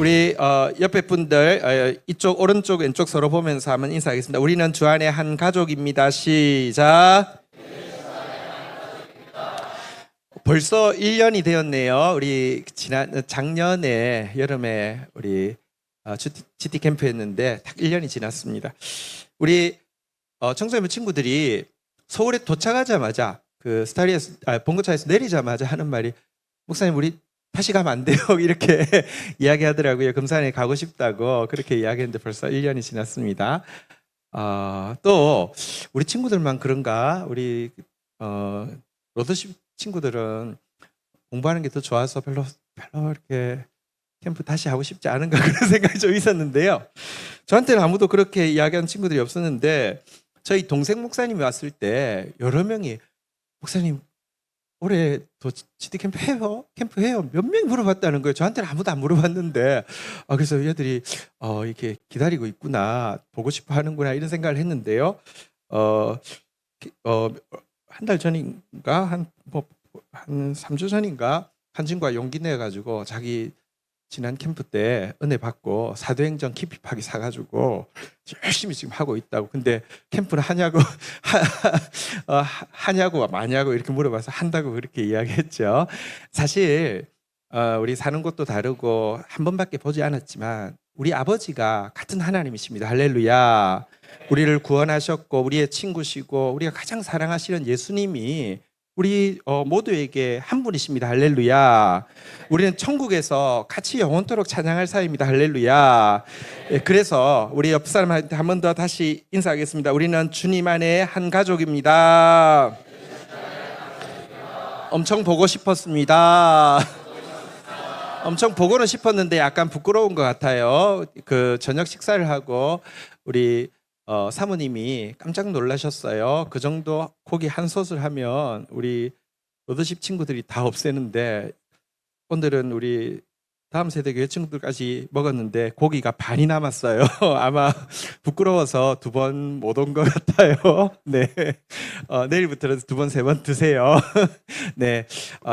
우리 옆에 분들 이쪽 오른쪽 왼쪽 서로 보면서 한번 인사하겠습니다. 우리는 주 안에 한 가족입니다. 시작. 벌써 1년이 되었네요. 우리 작년에 여름에 우리 GT 캠프 했는데 딱 1년이 지났습니다. 우리 청소년부 친구들이 서울에 도착하자마자 그 봉고차에서 내리자마자 하는 말이, 목사님 우리 다시 가면 안 돼요? 이렇게 이야기하더라고요. 금산에 가고 싶다고 그렇게 이야기했는데 벌써 1년이 지났습니다. 또 우리 친구들만 그런가? 우리 로드십 친구들은 공부하는 게 더 좋아서 별로 이렇게 캠프 다시 하고 싶지 않은가 그런 생각이 좀 있었는데요. 저한테는 아무도 그렇게 이야기하는 친구들이 없었는데 저희 동생 목사님이 왔을 때 여러 명이, 목사님 올해 또 GT 캠프 해요? 캠프 해요? 몇 명이 물어봤다는 거예요. 저한테는 아무도 안 물어봤는데 그래서 얘들이 이렇게 기다리고 있구나, 보고 싶어 하는구나 이런 생각을 했는데요. 한 달 전인가 한 3주 전인가 한 친구가 용기 내가지고 자기 지난 캠프 때 은혜 받고 사도행전 깊이 파기 사가지고 열심히 지금 하고 있다고. 근데 캠프는 하냐고 하냐고 마냐고 이렇게 물어봐서 한다고 그렇게 이야기했죠. 사실 우리 사는 곳도 다르고 한 번밖에 보지 않았지만 우리 아버지가 같은 하나님이십니다. 할렐루야. 우리를 구원하셨고 우리의 친구시고 우리가 가장 사랑하시는 예수님이 우리 모두에게 한 분이십니다. 할렐루야. 우리는 천국에서 같이 영원토록 찬양할 사이입니다. 할렐루야. 그래서 우리 옆 사람한테 한 번 더 다시 인사하겠습니다. 우리는 주님 안에 한 가족입니다. 엄청 보고 싶었습니다. 엄청 보고는 싶었는데 약간 부끄러운 것 같아요. 그 저녁 식사를 하고 우리 사모님이 깜짝 놀라셨어요. 그 정도 고기 한 솥을 하면 우리 로드십 친구들이 다 없애는데 오늘은 우리 다음 세대 교회 친구들까지 먹었는데 고기가 반이 남았어요. 아마 부끄러워서 2번 못 온 것 같아요. 네, 내일부터는 2번, 3번 드세요. 네,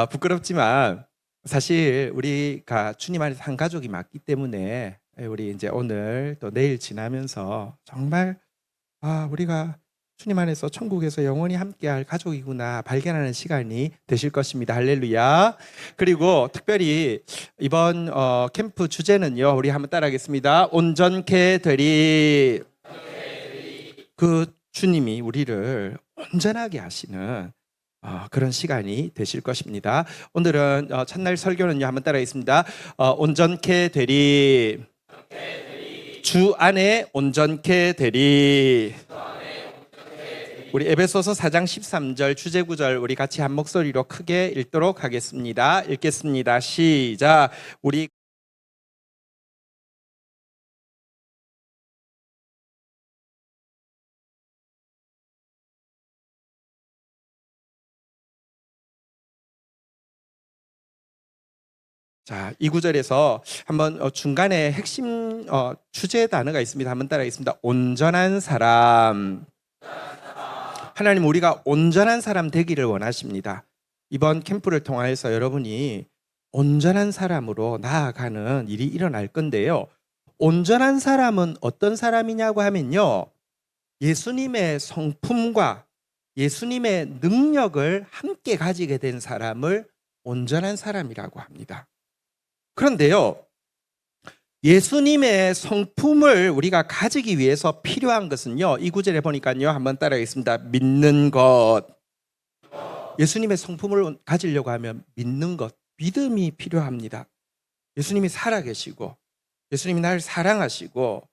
부끄럽지만 사실 우리가 주님 안에서 한 가족이 맞기 때문에 우리 이제 오늘 또 내일 지나면서 정말 우리가 주님 안에서 천국에서 영원히 함께할 가족이구나 발견하는 시간이 되실 것입니다. 할렐루야. 그리고 특별히 이번 캠프 주제는요, 우리 한번 따라하겠습니다. 온전케 되리. 그 주님이 우리를 온전하게 하시는 그런 시간이 되실 것입니다. 오늘은 첫날 설교는요, 한번 따라하겠습니다. 온전케 되리. 주 안에 온전케 되리. 우리 에베소서 4장 13절 주제 구절 우리 같이 한 목소리로 크게 읽도록 하겠습니다. 읽겠습니다. 시작. 우리 자, 이 구절에서 한번 중간에 핵심 주제 단어가 있습니다. 한번 따라하겠습니다. 온전한 사람. 하나님 우리가 온전한 사람 되기를 원하십니다. 이번 캠프를 통하여서 여러분이 온전한 사람으로 나아가는 일이 일어날 건데요. 온전한 사람은 어떤 사람이냐고 하면요, 예수님의 성품과 예수님의 능력을 함께 가지게 된 사람을 온전한 사람이라고 합니다. 그런데요, 예수님의 성품을 우리가 가지기 위해서 필요한 것은요, 이 구절에 보니까요, 한번 따라하겠습니다. 믿는 것. 예수님의 성품을 가지려고 하면 믿는 것, 믿음이 필요합니다. 예수님이 살아계시고 예수님이 나를 사랑하시고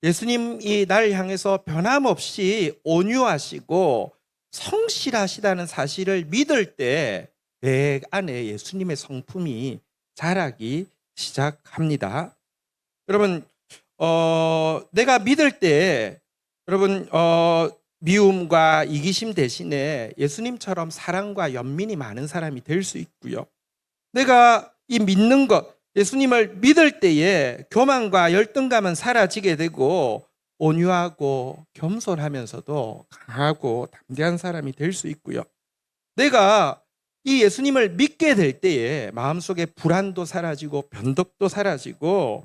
예수님이 나를 향해서 변함없이 온유하시고 성실하시다는 사실을 믿을 때 내 안에 예수님의 성품이 자라기 시작합니다. 여러분, 내가 믿을 때 여러분 미움과 이기심 대신에 예수님처럼 사랑과 연민이 많은 사람이 될 수 있고요. 내가 이 믿는 것, 예수님을 믿을 때에 교만과 열등감은 사라지게 되고 온유하고 겸손하면서도 강하고 담대한 사람이 될 수 있고요. 내가 이 예수님을 믿게 될 때에 마음속에 불안도 사라지고 변덕도 사라지고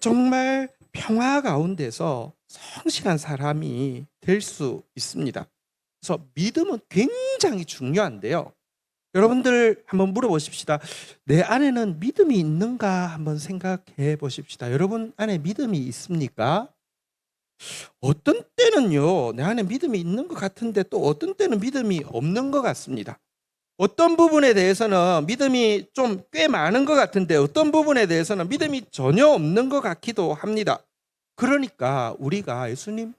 정말 평화 가운데서 성실한 사람이 될 수 있습니다. 그래서 믿음은 굉장히 중요한데요. 여러분들 한번 물어보십시다. 내 안에는 믿음이 있는가 한번 생각해 보십시다. 여러분 안에 믿음이 있습니까? 어떤 때는요, 내 안에 믿음이 있는 것 같은데 또 어떤 때는 믿음이 없는 것 같습니다. 어떤 부분에 대해서는 믿음이 좀 꽤 많은 것 같은데 어떤 부분에 대해서는 믿음이 전혀 없는 것 같기도 합니다. 그러니까 우리가 예수님의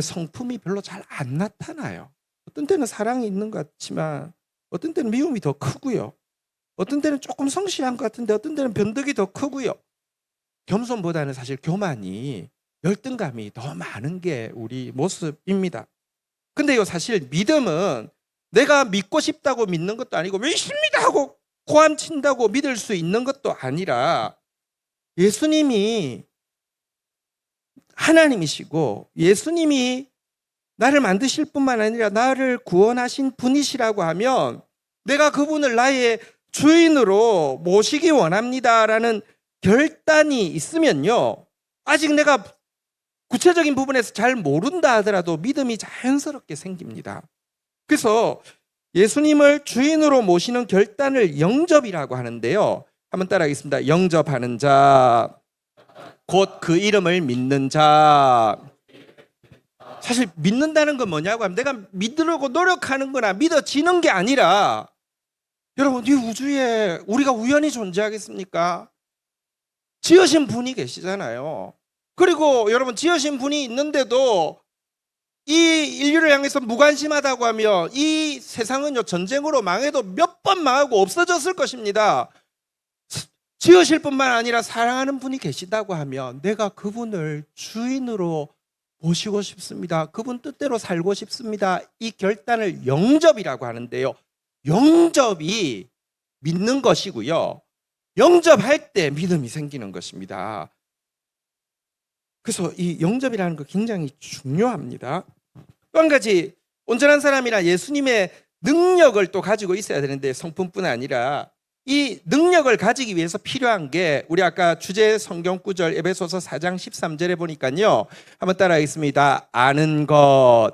성품이 별로 잘 안 나타나요. 어떤 때는 사랑이 있는 것 같지만 어떤 때는 미움이 더 크고요. 어떤 때는 조금 성실한 것 같은데 어떤 때는 변덕이 더 크고요. 겸손보다는 사실 교만이 열등감이 더 많은 게 우리 모습입니다. 근데요, 사실 믿음은 내가 믿고 싶다고 믿는 것도 아니고 믿습니다 하고 고함 친다고 믿을 수 있는 것도 아니라 예수님이 하나님이시고 예수님이 나를 만드실 뿐만 아니라 나를 구원하신 분이시라고 하면 내가 그분을 나의 주인으로 모시기 원합니다라는 결단이 있으면요, 아직 내가 구체적인 부분에서 잘 모른다 하더라도 믿음이 자연스럽게 생깁니다. 그래서 예수님을 주인으로 모시는 결단을 영접이라고 하는데요, 한번 따라하겠습니다. 영접하는 자, 곧 그 이름을 믿는 자. 사실 믿는다는 건 뭐냐고 하면 내가 믿으려고 노력하는 거나 믿어지는 게 아니라, 여러분, 이 우주에 우리가 우연히 존재하겠습니까? 지으신 분이 계시잖아요. 그리고 여러분, 지으신 분이 있는데도 이 인류를 향해서 무관심하다고 하면 이 세상은요, 전쟁으로 망해도 몇 번 망하고 없어졌을 것입니다. 지으실 뿐만 아니라 사랑하는 분이 계시다고 하면 내가 그분을 주인으로 모시고 싶습니다. 그분 뜻대로 살고 싶습니다. 이 결단을 영접이라고 하는데요, 영접이 믿는 것이고요, 영접할 때 믿음이 생기는 것입니다. 그래서 이 영접이라는 거 굉장히 중요합니다. 또 한 가지, 온전한 사람이라 예수님의 능력을 또 가지고 있어야 되는데, 성품뿐 아니라 이 능력을 가지기 위해서 필요한 게, 우리 아까 주제 성경 구절 에베소서 4장 13절에 보니까요, 한번 따라하겠습니다. 아는 것.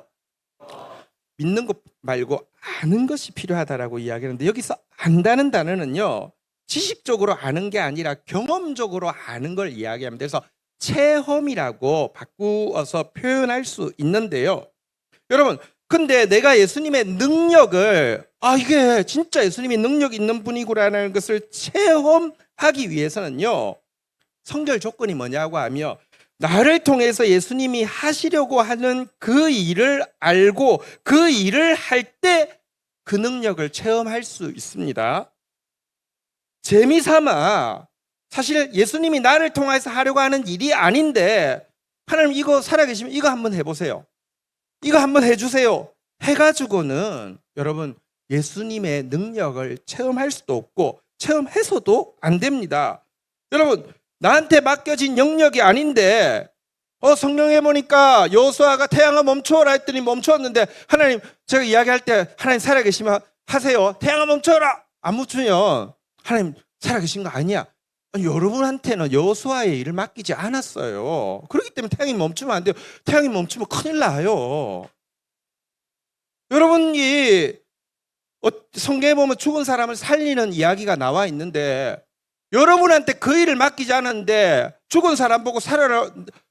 믿는 것 말고 아는 것이 필요하다라고 이야기하는데, 여기서 안다는 단어는요, 지식적으로 아는 게 아니라 경험적으로 아는 걸 이야기합니다. 그래서 체험이라고 바꾸어서 표현할 수 있는데요, 여러분, 근데 내가 예수님의 능력을, 이게 진짜 예수님이 능력 있는 분이구라는 것을 체험하기 위해서는요, 성결 조건이 뭐냐고 하면 나를 통해서 예수님이 하시려고 하는 그 일을 알고 그 일을 할 때 그 능력을 체험할 수 있습니다. 재미삼아, 사실 예수님이 나를 통해서 하려고 하는 일이 아닌데, 하나님 이거 살아계시면 이거 한번 해보세요, 이거 한번 해주세요 해가지고는 여러분 예수님의 능력을 체험할 수도 없고 체험해서도 안 됩니다. 여러분, 나한테 맡겨진 영역이 아닌데 성경에 보니까 여호수아가 태양아 멈춰라 했더니 멈추었는데, 하나님 제가 이야기할 때 하나님 살아계시면 하세요, 태양아 멈춰라 안 멈추면 하나님 살아계신 거 아니야. 아니, 여러분한테는 여호수아의 일을 맡기지 않았어요. 그렇기 때문에 태양이 멈추면 안 돼요. 태양이 멈추면 큰일 나요. 여러분이 성경에 보면 죽은 사람을 살리는 이야기가 나와 있는데, 여러분한테 그 일을 맡기지 않았는데 죽은 사람 보고 살아라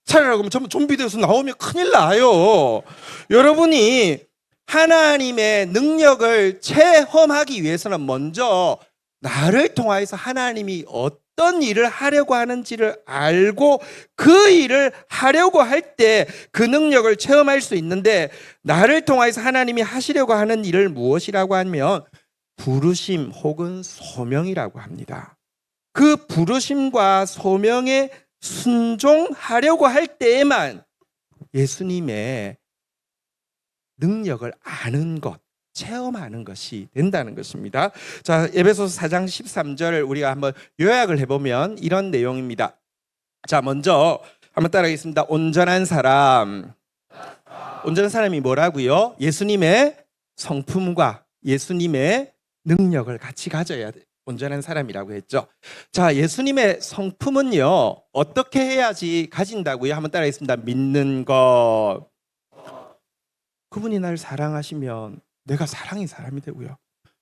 그러면 전부 좀비 되어서 나오면 큰일 나요. 여러분이 하나님의 능력을 체험하기 위해서는 먼저 나를 통하여서 하나님이 어떤 일을 하려고 하는지를 알고 그 일을 하려고 할 때 그 능력을 체험할 수 있는데, 나를 통하여서 하나님이 하시려고 하는 일을 무엇이라고 하면 부르심 혹은 소명이라고 합니다. 그 부르심과 소명에 순종하려고 할 때에만 예수님의 능력을 아는 것, 체험하는 것이 된다는 것입니다. 자, 에베소서 4장 13절 우리가 한번 요약을 해보면 이런 내용입니다. 자, 먼저 한번 따라하겠습니다. 온전한 사람. 온전한 사람이 뭐라고요? 예수님의 성품과 예수님의 능력을 같이 가져야 돼. 온전한 사람이라고 했죠. 자, 예수님의 성품은요, 어떻게 해야지 가진다고요? 한번 따라하겠습니다. 믿는 것. 그분이 나를 사랑하시면 내가 사랑의 사람이 되고요.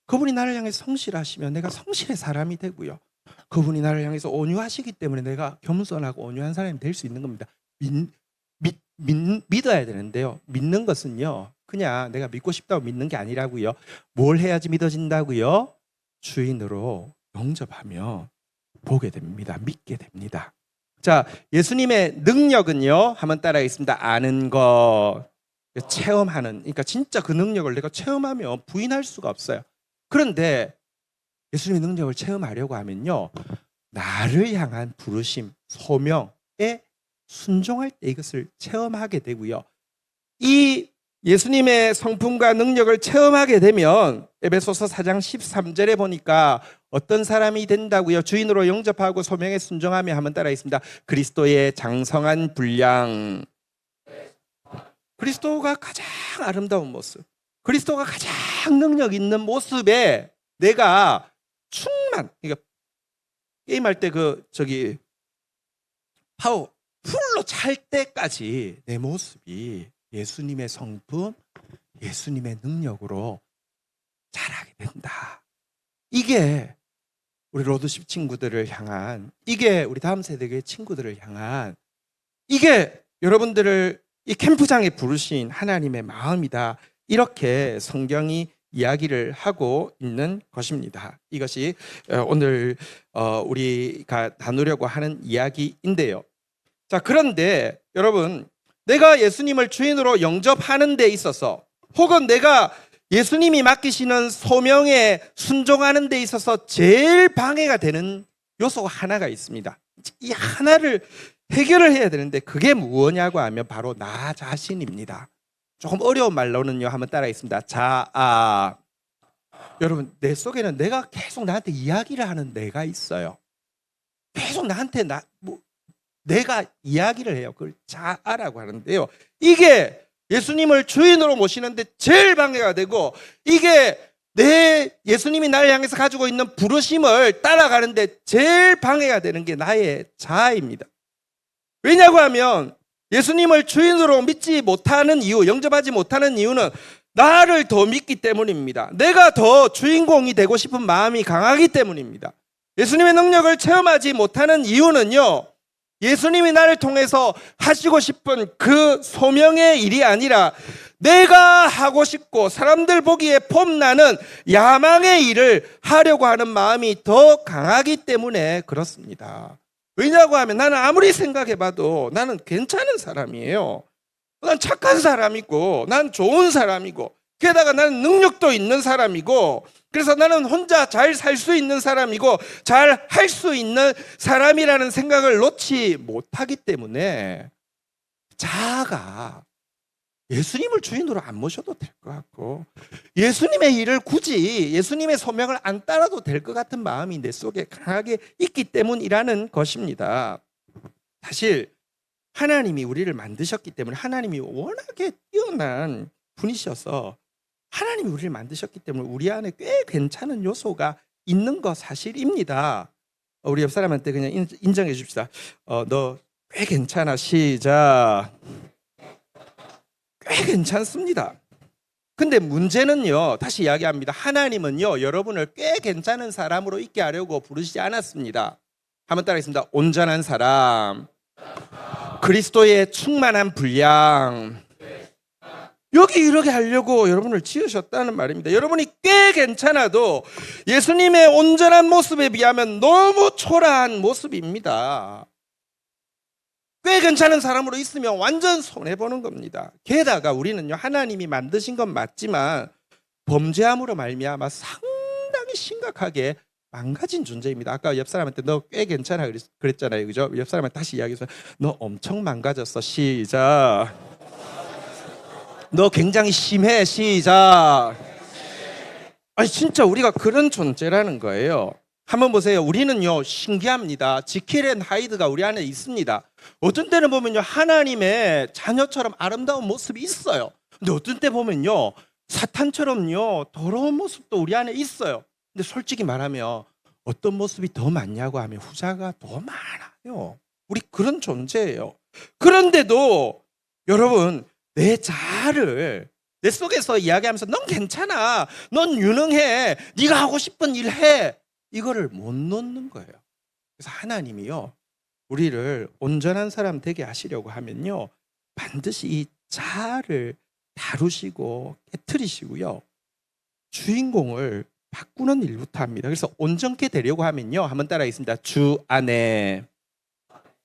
그분이 나를 향해 성실하시면 내가 성실의 사람이 되고요. 그분이 나를 향해서 온유하시기 때문에 내가 겸손하고 온유한 사람이 될 수 있는 겁니다. 믿어야 되는데요. 믿는 것은요, 그냥 내가 믿고 싶다고 믿는 게 아니라고요. 뭘 해야지 믿어진다고요? 주인으로 영접하며 보게 됩니다. 믿게 됩니다. 자, 예수님의 능력은요, 한번 따라하겠습니다. 아는 것, 체험하는, 그러니까 진짜 그 능력을 내가 체험하면 부인할 수가 없어요. 그런데 예수님의 능력을 체험하려고 하면요, 나를 향한 부르심, 소명에 순종할 때 이것을 체험하게 되고요. 이 예수님의 성품과 능력을 체험하게 되면 에베소서 4장 13절에 보니까 어떤 사람이 된다고요? 주인으로 영접하고 소명에 순종하며 한번 따라하겠습니다. 그리스도의 장성한 분량. 그리스도가 가장 아름다운 모습, 그리스도가 가장 능력 있는 모습에 내가 그러니까 게임할 때 파워 풀로 찰 때까지 내 모습이 예수님의 성품, 예수님의 능력으로 자라게 된다. 이게 우리 로드십 친구들을 향한, 이게 우리 다음 세대의 친구들을 향한, 이게 여러분들을 이 캠프장에 부르신 하나님의 마음이다. 이렇게 성경이 이야기를 하고 있는 것입니다. 이것이 오늘 우리가 나누려고 하는 이야기인데요. 자, 그런데 여러분, 내가 예수님을 주인으로 영접하는 데 있어서, 혹은 내가 예수님이 맡기시는 소명에 순종하는 데 있어서 제일 방해가 되는 요소가 하나가 있습니다. 이 하나를 해결을 해야 되는데 그게 무엇냐고 하면 바로 나 자신입니다. 조금 어려운 말로는요, 한번 따라하겠습니다. 자아. 여러분, 내 속에는 내가 계속 나한테 이야기를 하는 내가 있어요. 계속 나한테 내가 이야기를 해요. 그걸 자아라고 하는데요. 이게 예수님을 주인으로 모시는데 제일 방해가 되고, 이게 예수님이 나를 향해서 가지고 있는 부르심을 따라가는데 제일 방해가 되는 게 나의 자아입니다. 왜냐고 하면 예수님을 주인으로 믿지 못하는 이유, 영접하지 못하는 이유는 나를 더 믿기 때문입니다. 내가 더 주인공이 되고 싶은 마음이 강하기 때문입니다. 예수님의 능력을 체험하지 못하는 이유는요, 예수님이 나를 통해서 하시고 싶은 그 소명의 일이 아니라 내가 하고 싶고 사람들 보기에 폼나는 야망의 일을 하려고 하는 마음이 더 강하기 때문에 그렇습니다. 왜냐고 하면 나는 아무리 생각해봐도 나는 괜찮은 사람이에요. 난 착한 사람이고, 난 좋은 사람이고, 게다가 나는 능력도 있는 사람이고, 그래서 나는 혼자 잘 살 수 있는 사람이고, 잘 할 수 있는 사람이라는 생각을 놓지 못하기 때문에 자아가 예수님을 주인으로 안 모셔도 될 것 같고, 예수님의 일을 굳이 예수님의 소명을 안 따라도 될 것 같은 마음이 내 속에 강하게 있기 때문이라는 것입니다. 사실 하나님이 우리를 만드셨기 때문에, 하나님이 워낙에 뛰어난 분이셔서 하나님이 우리를 만드셨기 때문에 우리 안에 꽤 괜찮은 요소가 있는 거 사실입니다. 우리 옆 사람한테 그냥 인정해 줍시다. 너 꽤 괜찮아. 시작. 꽤 괜찮습니다. 근데 문제는요, 다시 이야기합니다. 하나님은요, 여러분을 꽤 괜찮은 사람으로 있게 하려고 부르시지 않았습니다. 한번 따라하겠습니다. 온전한 사람, 그리스도의 충만한 분량, 여기 이렇게 하려고 여러분을 지으셨다는 말입니다. 여러분이 꽤 괜찮아도 예수님의 온전한 모습에 비하면 너무 초라한 모습입니다. 꽤 괜찮은 사람으로 있으면 완전 손해보는 겁니다. 게다가 우리는요, 하나님이 만드신 건 맞지만 범죄함으로 말미암아 상당히 심각하게 망가진 존재입니다. 아까 옆 사람한테 너 꽤 괜찮아 그랬잖아요, 그죠? 옆 사람한테 다시 이야기해서 너 엄청 망가졌어. 시작. 너 굉장히 심해. 시작. 아니 진짜 우리가 그런 존재라는 거예요. 한번 보세요. 우리는요, 신기합니다. 지킬 앤 하이드가 우리 안에 있습니다. 어떤 때는 보면요, 하나님의 자녀처럼 아름다운 모습이 있어요. 근데 어떤 때 보면요, 사탄처럼요, 더러운 모습도 우리 안에 있어요. 근데 솔직히 말하면 어떤 모습이 더 많냐고 하면 후자가 더 많아요. 우리 그런 존재예요. 그런데도 여러분 내 자아를 내 속에서 이야기하면서 넌 괜찮아, 넌 유능해, 네가 하고 싶은 일 해, 이거를 못 놓는 거예요. 그래서 하나님이요, 우리를 온전한 사람 되게 하시려고 하면요, 반드시 이 자아를 다루시고 깨트리시고요, 주인공을 바꾸는 일부터 합니다. 그래서 온전케 되려고 하면요, 한번 따라하겠습니다. 주 안에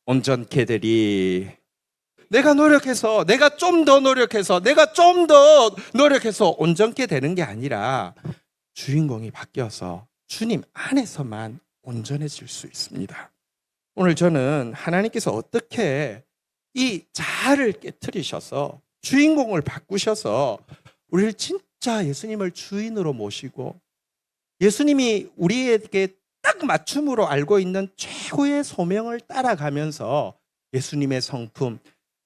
온전케 되리. 내가 노력해서, 내가 좀 더 노력해서, 내가 좀 더 노력해서 온전케 되는 게 아니라 주인공이 바뀌어서 주님 안에서만 온전해질 수 있습니다. 오늘 저는 하나님께서 어떻게 이 자아를 깨트리셔서 주인공을 바꾸셔서 우리를 진짜 예수님을 주인으로 모시고 예수님이 우리에게 딱 맞춤으로 알고 있는 최고의 소명을 따라가면서 예수님의 성품,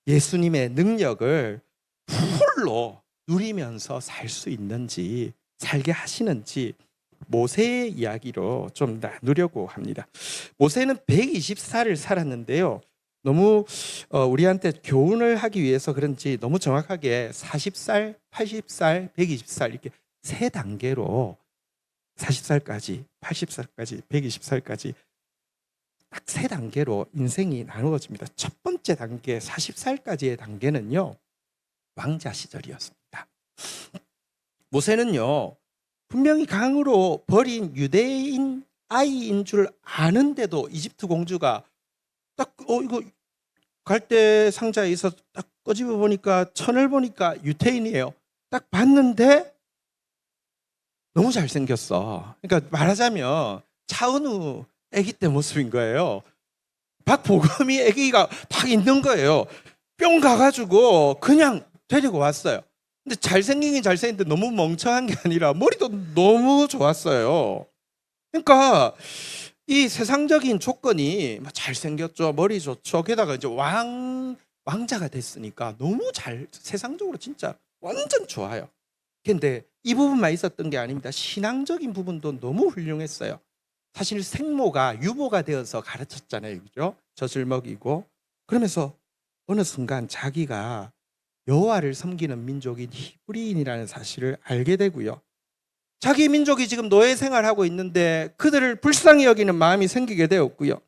예수님의 능력을 풀로 누리면서 살 수 있는지, 살게 하시는지 모세의 이야기로 좀 나누려고 합니다. 모세는 124를 살았는데요, 너무 우리한테 교훈을 하기 위해서 그런지 너무 정확하게 40살, 80살, 120살 이렇게 세 단계로 40살까지, 80살까지, 120살까지 딱 세 단계로 인생이 나누어집니다. 첫 번째 단계, 40살까지의 단계는요, 왕자 시절이었습니다. 모세는요, 분명히 강으로 버린 유대인 아이인 줄 아는데도 이집트 공주가 딱 이거 갈대 상자에 있어 딱 꺼집어 보니까 천을 보니까 유태인이에요. 딱 봤는데 너무 잘생겼어. 그러니까 말하자면 차은우 아기 때 모습인 거예요. 박보검이 아기가 딱 있는 거예요. 뿅 가가지고 그냥 데리고 왔어요. 근데 잘생기긴 잘생겼는데 너무 멍청한 게 아니라 머리도 너무 좋았어요. 그러니까 이 세상적인 조건이 잘생겼죠, 머리 좋죠, 게다가 이제 왕자가 됐으니까 너무 세상적으로 진짜 완전 좋아요. 근데 이 부분만 있었던 게 아닙니다. 신앙적인 부분도 너무 훌륭했어요. 사실 생모가 유모가 되어서 가르쳤잖아요, 그죠? 젖을 먹이고. 그러면서 어느 순간 자기가 여호와를 섬기는 민족인 히브리인이라는 사실을 알게 되고요, 자기 민족이 지금 노예 생활하고 있는데 그들을 불쌍히 여기는 마음이 생기게 되었고요,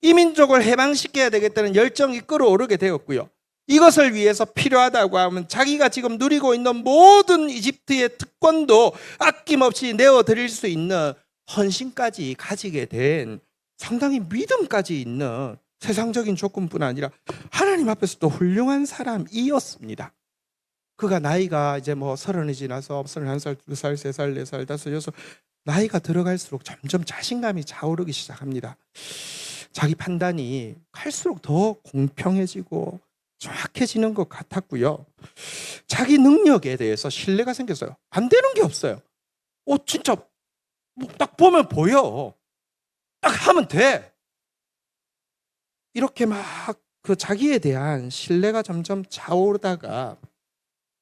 이 민족을 해방시켜야 되겠다는 열정이 끌어오르게 되었고요, 이것을 위해서 필요하다고 하면 자기가 지금 누리고 있는 모든 이집트의 특권도 아낌없이 내어드릴 수 있는 헌신까지 가지게 된 상당히 믿음까지 있는 세상적인 조건뿐 아니라 하나님 앞에서도 훌륭한 사람이었습니다. 그가 나이가 이제 뭐 30이 지나서 31살, 2살, 3살, 4살, 5, 6 나이가 들어갈수록 점점 자신감이 차오르기 시작합니다. 자기 판단이 갈수록 더 공평해지고 정확해지는 것 같았고요, 자기 능력에 대해서 신뢰가 생겼어요. 안 되는 게 없어요. 진짜 딱 보면 보여. 딱 하면 돼. 이렇게 막 그 자기에 대한 신뢰가 점점 차오르다가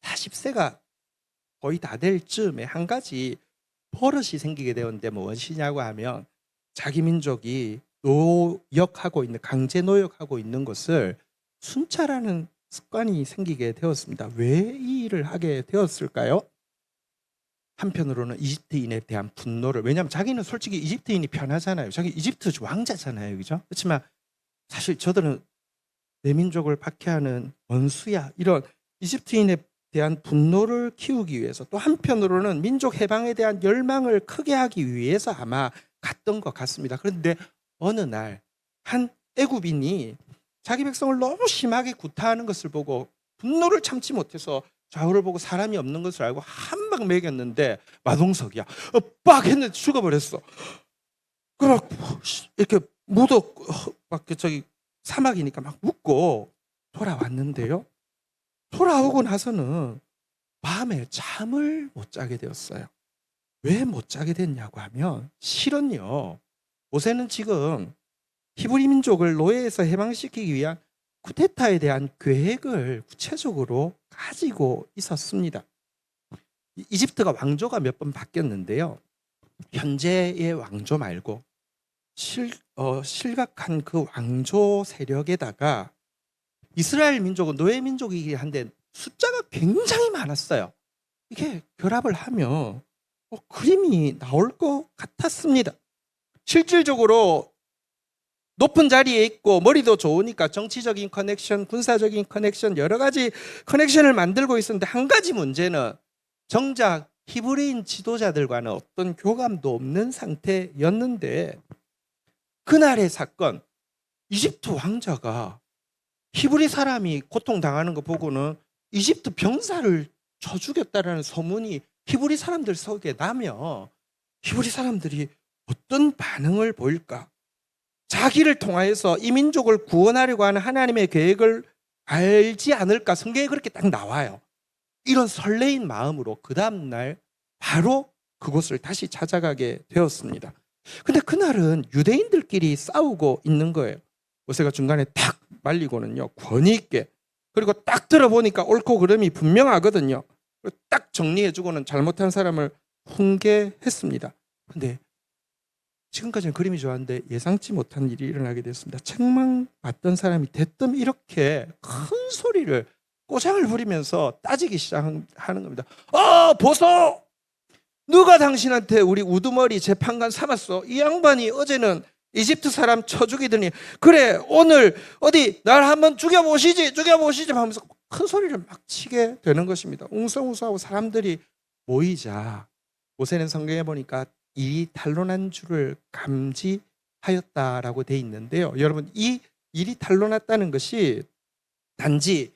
40세가 거의 다 될 즈음에 한 가지 버릇이 생기게 되었는데 무엇이냐고 하면 자기 민족이 노역하고 있는, 강제 노역하고 있는 것을 순찰하는 습관이 생기게 되었습니다. 왜 이 일을 하게 되었을까요? 한편으로는 이집트인에 대한 분노를, 왜냐하면 자기는 솔직히 이집트인이 편하잖아요. 자기 이집트 왕자잖아요, 그죠? 그렇지만 사실 저들은 내 민족을 박해하는 원수야, 이런 이집트인에 대한 분노를 키우기 위해서, 또 한편으로는 민족 해방에 대한 열망을 크게 하기 위해서 아마 갔던 것 같습니다. 그런데 어느 날 한 애굽인이 자기 백성을 너무 심하게 구타하는 것을 보고 분노를 참지 못해서 좌우를 보고 사람이 없는 것을 알고 한 방 먹였는데 마동석이야. 빡 했는데 죽어버렸어. 그럼 이렇게 막 저기 사막이니까 막 묻고 돌아왔는데요, 돌아오고 나서는 밤에 잠을 못 자게 되었어요. 왜 못 자게 됐냐고 하면, 실은요, 모세는 지금 히브리 민족을 노예에서 해방시키기 위한 쿠데타에 대한 계획을 구체적으로 가지고 있었습니다. 이집트가 왕조가 몇 번 바뀌었는데요, 현재의 왕조 말고 실각한 그 왕조 세력에다가 이스라엘 민족은 노예 민족이긴 한데 숫자가 굉장히 많았어요. 이게 결합을 하면 그림이 나올 것 같았습니다. 실질적으로 높은 자리에 있고 머리도 좋으니까 정치적인 커넥션, 군사적인 커넥션, 여러 가지 커넥션을 만들고 있었는데 한 가지 문제는 정작 히브리인 지도자들과는 어떤 교감도 없는 상태였는데 그날의 사건, 이집트 왕자가 히브리 사람이 고통당하는 거 보고는 이집트 병사를 쳐 죽였다라는 소문이 히브리 사람들 속에 나면 히브리 사람들이 어떤 반응을 보일까? 자기를 통하여서 이 민족을 구원하려고 하는 하나님의 계획을 알지 않을까? 성경에 그렇게 딱 나와요. 이런 설레인 마음으로 그 다음날 바로 그곳을 다시 찾아가게 되었습니다. 근데 그날은 유대인들끼리 싸우고 있는 거예요. 모세가 중간에 탁 말리고는요, 권위 있게, 그리고 딱 들어보니까 옳고 그름이 분명하거든요. 딱 정리해주고는 잘못한 사람을 훈계했습니다. 근데 지금까지는 그림이 좋았는데 예상치 못한 일이 일어나게 됐습니다. 책망받던 사람이 대뜸 이렇게 큰 소리를, 꼬장을 부리면서 따지기 시작하는 겁니다. 보소! 누가 당신한테 우리 우두머리 재판관 삼았어? 이 양반이 어제는 이집트 사람 쳐 죽이더니 그래 오늘 어디 날 한번 죽여보시지 하면서 큰 소리를 막 치게 되는 것입니다. 웅성웅성하고 사람들이 모이자 모세는 성경에 보니까 일이 탄로난 줄을 감지하였다라고 돼 있는데요. 여러분, 이 일이 탄로났다는 것이 단지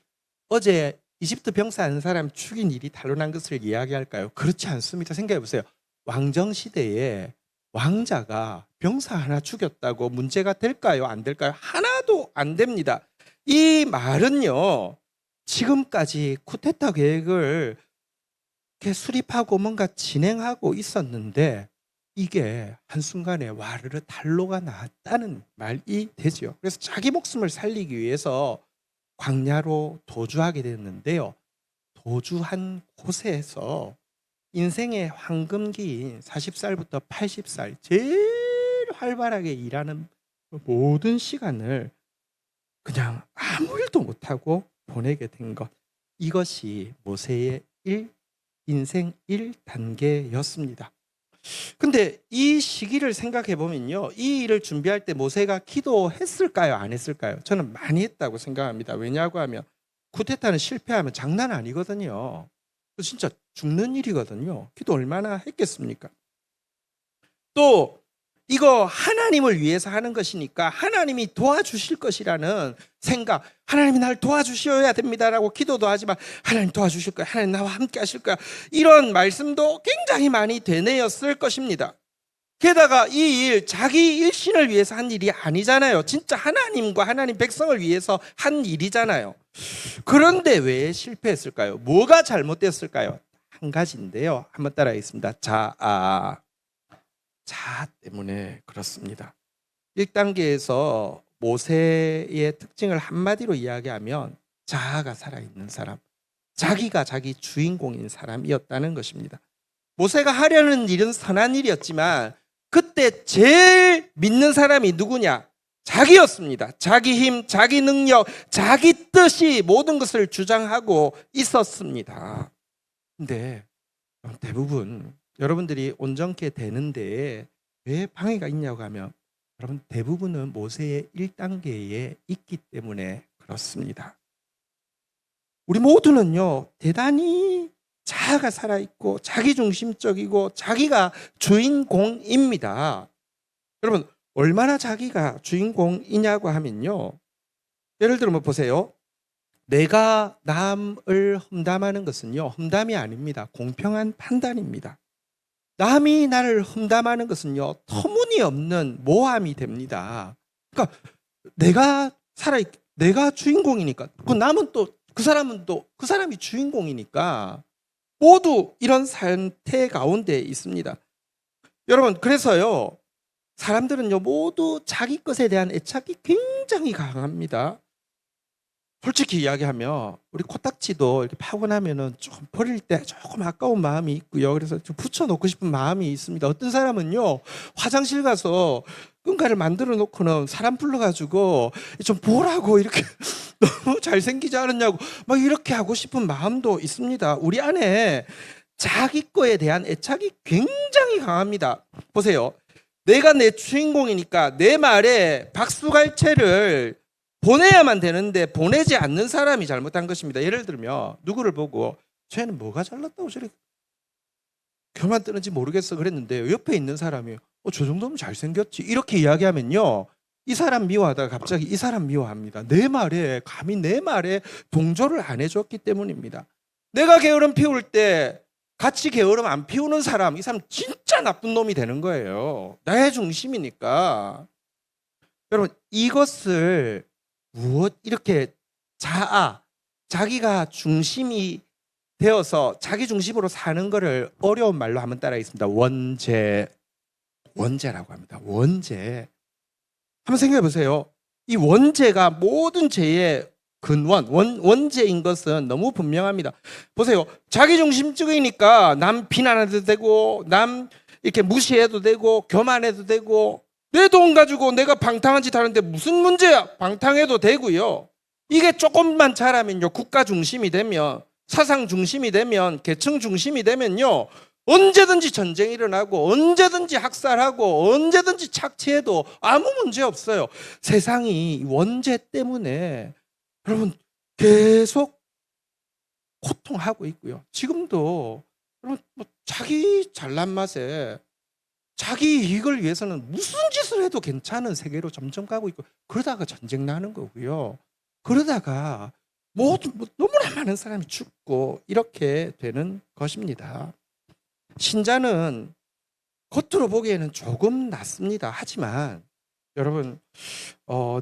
어제 이집트 병사 한 사람 죽인 일이 탄로난 것을 이야기할까요? 그렇지 않습니다. 생각해 보세요. 왕정 시대에 왕자가 병사 하나 죽였다고 문제가 될까요? 안 될까요? 하나도 안 됩니다. 이 말은요, 지금까지 쿠데타 계획을 이렇게 수립하고 뭔가 진행하고 있었는데 이게 한순간에 와르르 탄로가 났다는 말이 되죠. 그래서 자기 목숨을 살리기 위해서 광야로 도주하게 됐는데요. 도주한 곳에서 인생의 황금기인 40살부터 80살 제일 활발하게 일하는 모든 시간을 그냥 아무 일도 못하고 보내게 된 것, 이것이 모세의 인생 1단계였습니다. 근데 이 시기를 생각해 보면요, 이 일을 준비할 때 모세가 기도했을까요? 안 했을까요? 저는 많이 했다고 생각합니다. 왜냐고 하면 쿠데타는 실패하면 장난 아니거든요. 진짜 죽는 일이거든요. 기도 얼마나 했겠습니까? 또 이거 하나님을 위해서 하는 것이니까 하나님이 도와주실 것이라는 생각, 하나님이 날 도와주셔야 됩니다라고 기도도 하지만 하나님 도와주실 거야, 하나님 나와 함께 하실 거야, 이런 말씀도 굉장히 많이 되뇌었을 것입니다. 게다가 이 일, 자기 일신을 위해서 한 일이 아니잖아요. 진짜 하나님과 하나님 백성을 위해서 한 일이잖아요. 그런데 왜 실패했을까요? 뭐가 잘못됐을까요? 한 가지인데요. 한번 따라하겠습니다. 자아 때문에 그렇습니다. 1단계에서 모세의 특징을 한마디로 이야기하면 자아가 살아있는 사람, 자기가 자기 주인공인 사람이었다는 것입니다. 모세가 하려는 일은 선한 일이었지만 그때 제일 믿는 사람이 누구냐? 자기였습니다. 자기 힘, 자기 능력, 자기 뜻이 모든 것을 주장하고 있었습니다. 근데 대부분 여러분들이 온전케 되는데 왜 방해가 있냐고 하면 여러분 대부분은 모세의 1단계에 있기 때문에 그렇습니다. 우리 모두는요, 대단히 자아가 살아있고 자기중심적이고 자기가 주인공입니다. 여러분 얼마나 자기가 주인공이냐고 하면요, 예를 들면 보세요. 내가 남을 험담하는 것은요, 험담이 아닙니다. 공평한 판단입니다. 남이 나를 험담하는 것은요, 터무니없는 모함이 됩니다. 그러니까 내가 주인공이니까 그 남은 또 그 사람은 또 그 사람이 주인공이니까 모두 이런 상태 가운데 있습니다. 여러분, 그래서요, 사람들은요 모두 자기 것에 대한 애착이 굉장히 강합니다. 솔직히 이야기하면 우리 코딱지도 이렇게 파고 나면은 조금 버릴 때 조금 아까운 마음이 있고요. 그래서 좀 붙여놓고 싶은 마음이 있습니다. 어떤 사람은요, 화장실 가서 끈가를 만들어 놓고는 사람 불러가지고 좀 보라고 이렇게 너무 잘생기지 않았냐고 막 이렇게 하고 싶은 마음도 있습니다. 우리 안에 자기 거에 대한 애착이 굉장히 강합니다. 보세요. 내가 내 주인공이니까 내 말에 박수갈채를 보내야만 되는데 보내지 않는 사람이 잘못한 것입니다. 예를 들면 누구를 보고 쟤는 뭐가 잘났다고 저렇게 교만 뜨는지 모르겠어 그랬는데 옆에 있는 사람이 저 정도면 잘생겼지 이렇게 이야기하면요, 이 사람 미워하다가 갑자기 이 사람 미워합니다. 내 말에 감히 내 말에 동조를 안 해줬기 때문입니다. 내가 게으름 피울 때 같이 게으름 안 피우는 사람, 이 사람 진짜 나쁜 놈이 되는 거예요. 나의 중심이니까. 여러분, 이것을 무엇 이렇게 자기가 중심이 되어서 자기 중심으로 사는 거를 어려운 말로 한번 따라하겠습니다. 원죄라고 합니다. 원죄. 한번 생각해 보세요. 이 원죄가 모든 죄의 근원, 원죄인 것은 너무 분명합니다. 보세요. 자기중심적이니까 남 비난해도 되고 남 이렇게 무시해도 되고 교만해도 되고 내 돈 가지고 내가 방탕한 짓 하는데 무슨 문제야? 방탕해도 되고요. 이게 조금만 잘하면요, 국가 중심이 되면, 사상 중심이 되면, 계층 중심이 되면요, 언제든지 전쟁이 일어나고 언제든지 학살하고 언제든지 착취해도 아무 문제 없어요. 세상이 원죄 때문에 여러분 계속 고통하고 있고요. 지금도 여러분 자기 잘난 맛에 자기 이익을 위해서는 무슨 짓을 해도 괜찮은 세계로 점점 가고 있고, 그러다가 전쟁 나는 거고요. 그러다가 너무나 많은 사람이 죽고 이렇게 되는 것입니다. 신자는 겉으로 보기에는 조금 낫습니다. 하지만 여러분,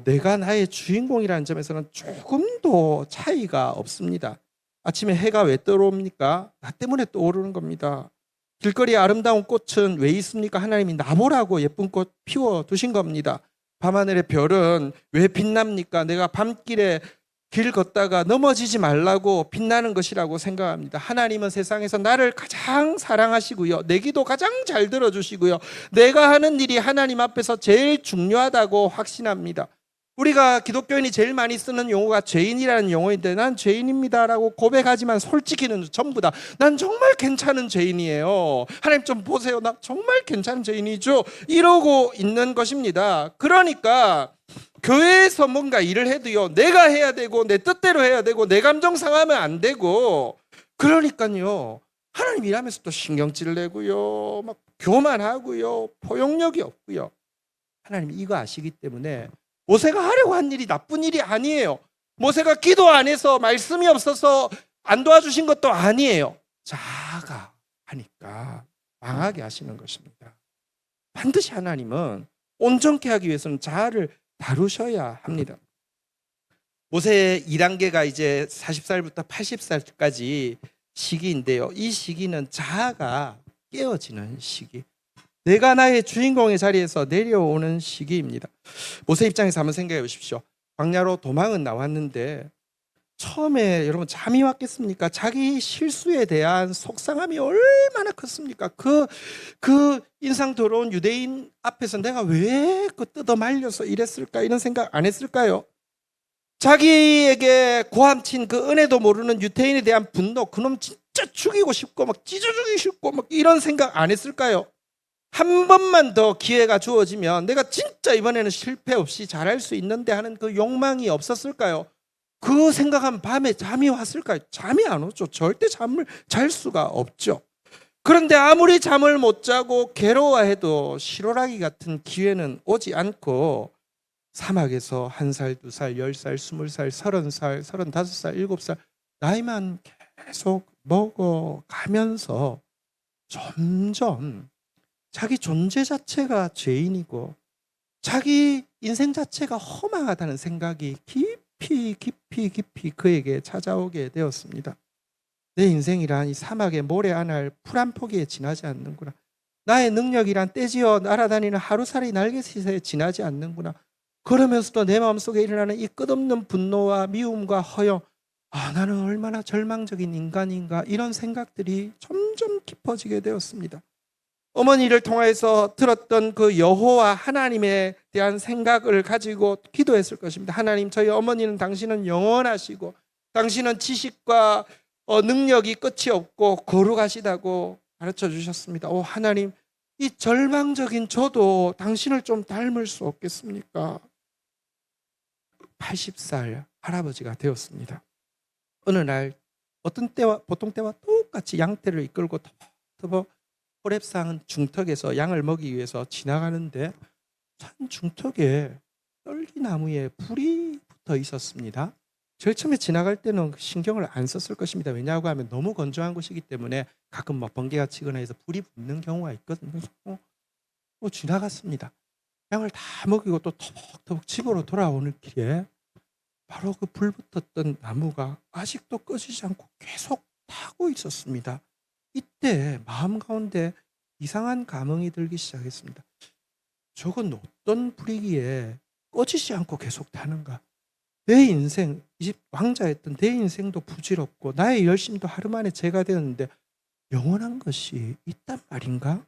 내가 나의 주인공이라는 점에서는 조금도 차이가 없습니다. 아침에 해가 왜 떠오릅니까? 나 때문에 떠오르는 겁니다. 길거리에 아름다운 꽃은 왜 있습니까? 하나님이 나보라고 예쁜 꽃 피워 두신 겁니다. 밤하늘의 별은 왜 빛납니까? 내가 밤길에 길 걷다가 넘어지지 말라고 빛나는 것이라고 생각합니다. 하나님은 세상에서 나를 가장 사랑하시고요, 내 기도 가장 잘 들어주시고요, 내가 하는 일이 하나님 앞에서 제일 중요하다고 확신합니다. 우리가 기독교인이 제일 많이 쓰는 용어가 죄인이라는 용어인데, 난 죄인입니다라고 고백하지만 솔직히는 전부 다 난 정말 괜찮은 죄인이에요, 하나님 좀 보세요, 나 정말 괜찮은 죄인이죠, 이러고 있는 것입니다. 그러니까 교회에서 뭔가 일을 해도요, 내가 해야 되고 내 뜻대로 해야 되고 내 감정 상하면 안 되고, 그러니까요 하나님 일하면서 또 신경질 내고요, 막 교만하고요, 포용력이 없고요. 하나님 이거 아시기 때문에 모세가 하려고 한 일이 나쁜 일이 아니에요. 모세가 기도 안 해서 말씀이 없어서 안 도와주신 것도 아니에요. 자아가 하니까 망하게 하시는 것입니다. 반드시 하나님은 온전케 하기 위해서는 자아를 다루셔야 합니다. 모세의 2단계가 이제 40살부터 80살까지 시기인데요, 이 시기는 자아가 깨어지는 시기, 내가 나의 주인공의 자리에서 내려오는 시기입니다. 모세 입장에서 한번 생각해 보십시오. 광야로 도망은 나왔는데 처음에 여러분 잠이 왔겠습니까? 자기 실수에 대한 속상함이 얼마나 컸습니까? 그 인상 더러운 유대인 앞에서 내가 왜 뜯어 말려서 이랬을까, 이런 생각 안 했을까요? 자기에게 고함친 그 은혜도 모르는 유대인에 대한 분노, 그놈 진짜 죽이고 싶고 막 찢어 죽이고 싶고 막 이런 생각 안 했을까요? 한 번만 더 기회가 주어지면 내가 진짜 이번에는 실패 없이 잘할 수 있는데 하는 그 욕망이 없었을까요? 그 생각한 밤에 잠이 왔을까요? 잠이 안 오죠. 절대 잠을 잘 수가 없죠. 그런데 아무리 잠을 못 자고 괴로워해도 실오라기 같은 기회는 오지 않고 사막에서 1살, 2살, 10살, 20살, 30살, 35살, 7살 나이만 계속 먹어가면서 점점 자기 존재 자체가 죄인이고 자기 인생 자체가 허망하다는 생각이 깊이 그에게 찾아오게 되었습니다. 내 인생이란 이 사막의 모래 안할 풀 한 포기에 지나지 않는구나. 나의 능력이란 떼지어 날아다니는 하루살이 날갯짓에 지나지 않는구나. 그러면서도 내 마음속에 일어나는 이 끝없는 분노와 미움과 허영, 나는 얼마나 절망적인 인간인가, 이런 생각들이 점점 깊어지게 되었습니다. 어머니를 통해서 들었던 그 여호와 하나님에 대한 생각을 가지고 기도했을 것입니다. 하나님, 저희 어머니는 당신은 영원하시고 당신은 지식과 능력이 끝이 없고 거룩하시다고 가르쳐 주셨습니다. 하나님, 이 절망적인 저도 당신을 좀 닮을 수 없겠습니까? 80살 할아버지가 되었습니다. 어느 날 어떤 때와 보통 때와 똑같이 양떼를 이끌고 터벅터벅 호렙산 중턱에서 양을 먹이기 위해서 지나가는데 산 중턱에 떨기나무에 불이 붙어 있었습니다. 제일 처음에 지나갈 때는 신경을 안 썼을 것입니다. 왜냐하고 하면 너무 건조한 곳이기 때문에 가끔 번개가 치거나 해서 불이 붙는 경우가 있거든요. 그래서 지나갔습니다. 양을 다 먹이고 또 터벅터벅 집으로 돌아오는 길에 바로 그 불 붙었던 나무가 아직도 꺼지지 않고 계속 타고 있었습니다. 이때 마음 가운데 이상한 감흥이 들기 시작했습니다. 저건 어떤 불이기에 꺼지지 않고 계속 타는가? 내 인생, 이 집 왕자였던 내 인생도 부질없고 나의 열심도 하루 만에 재가 되었는데 영원한 것이 있단 말인가?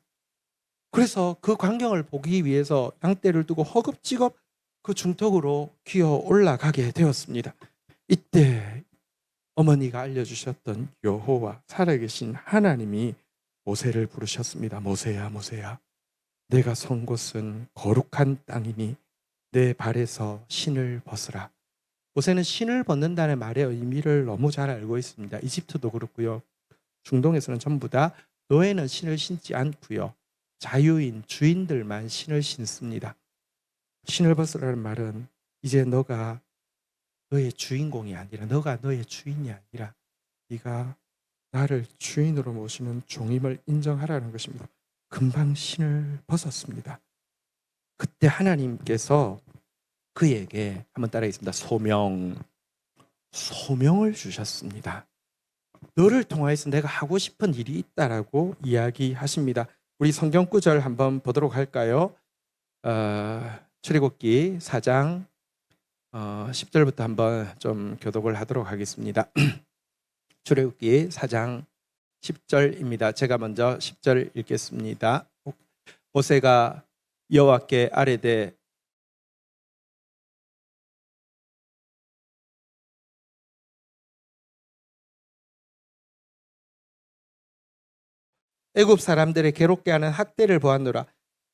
그래서 그 광경을 보기 위해서 양떼를 두고 허겁지겁 그 중턱으로 기어 올라가게 되었습니다. 이때 어머니가 알려주셨던 여호와, 살아계신 하나님이 모세를 부르셨습니다. 모세야, 모세야, 내가 선 곳은 거룩한 땅이니 내 발에서 신을 벗으라. 모세는 신을 벗는다는 말의 의미를 너무 잘 알고 있습니다. 이집트도 그렇고요, 중동에서는 전부 다 노예는 신을 신지 않고요, 자유인 주인들만 신을 신습니다. 신을 벗으라는 말은 이제 너가 너의 주인공이 아니라, 너가 너의 주인이 아니라 네가 나를 주인으로 모시는 종임을 인정하라는 것입니다. 금방 신을 벗었습니다. 그때 하나님께서 그에게, 한번 따라하겠습니다, 소명을 주셨습니다. 너를 통하여서 내가 하고 싶은 일이 있다라고 이야기하십니다. 우리 성경 구절 한번 보도록 할까요? 출애굽기 4장 10절부터 한번 좀 교독을 하도록 하겠습니다. 출애굽기 4장 10절입니다. 제가 먼저 10절 읽겠습니다. 모세가 여호와께 아뢰되 애굽 사람들의 괴롭게 하는 학대를 보았노라.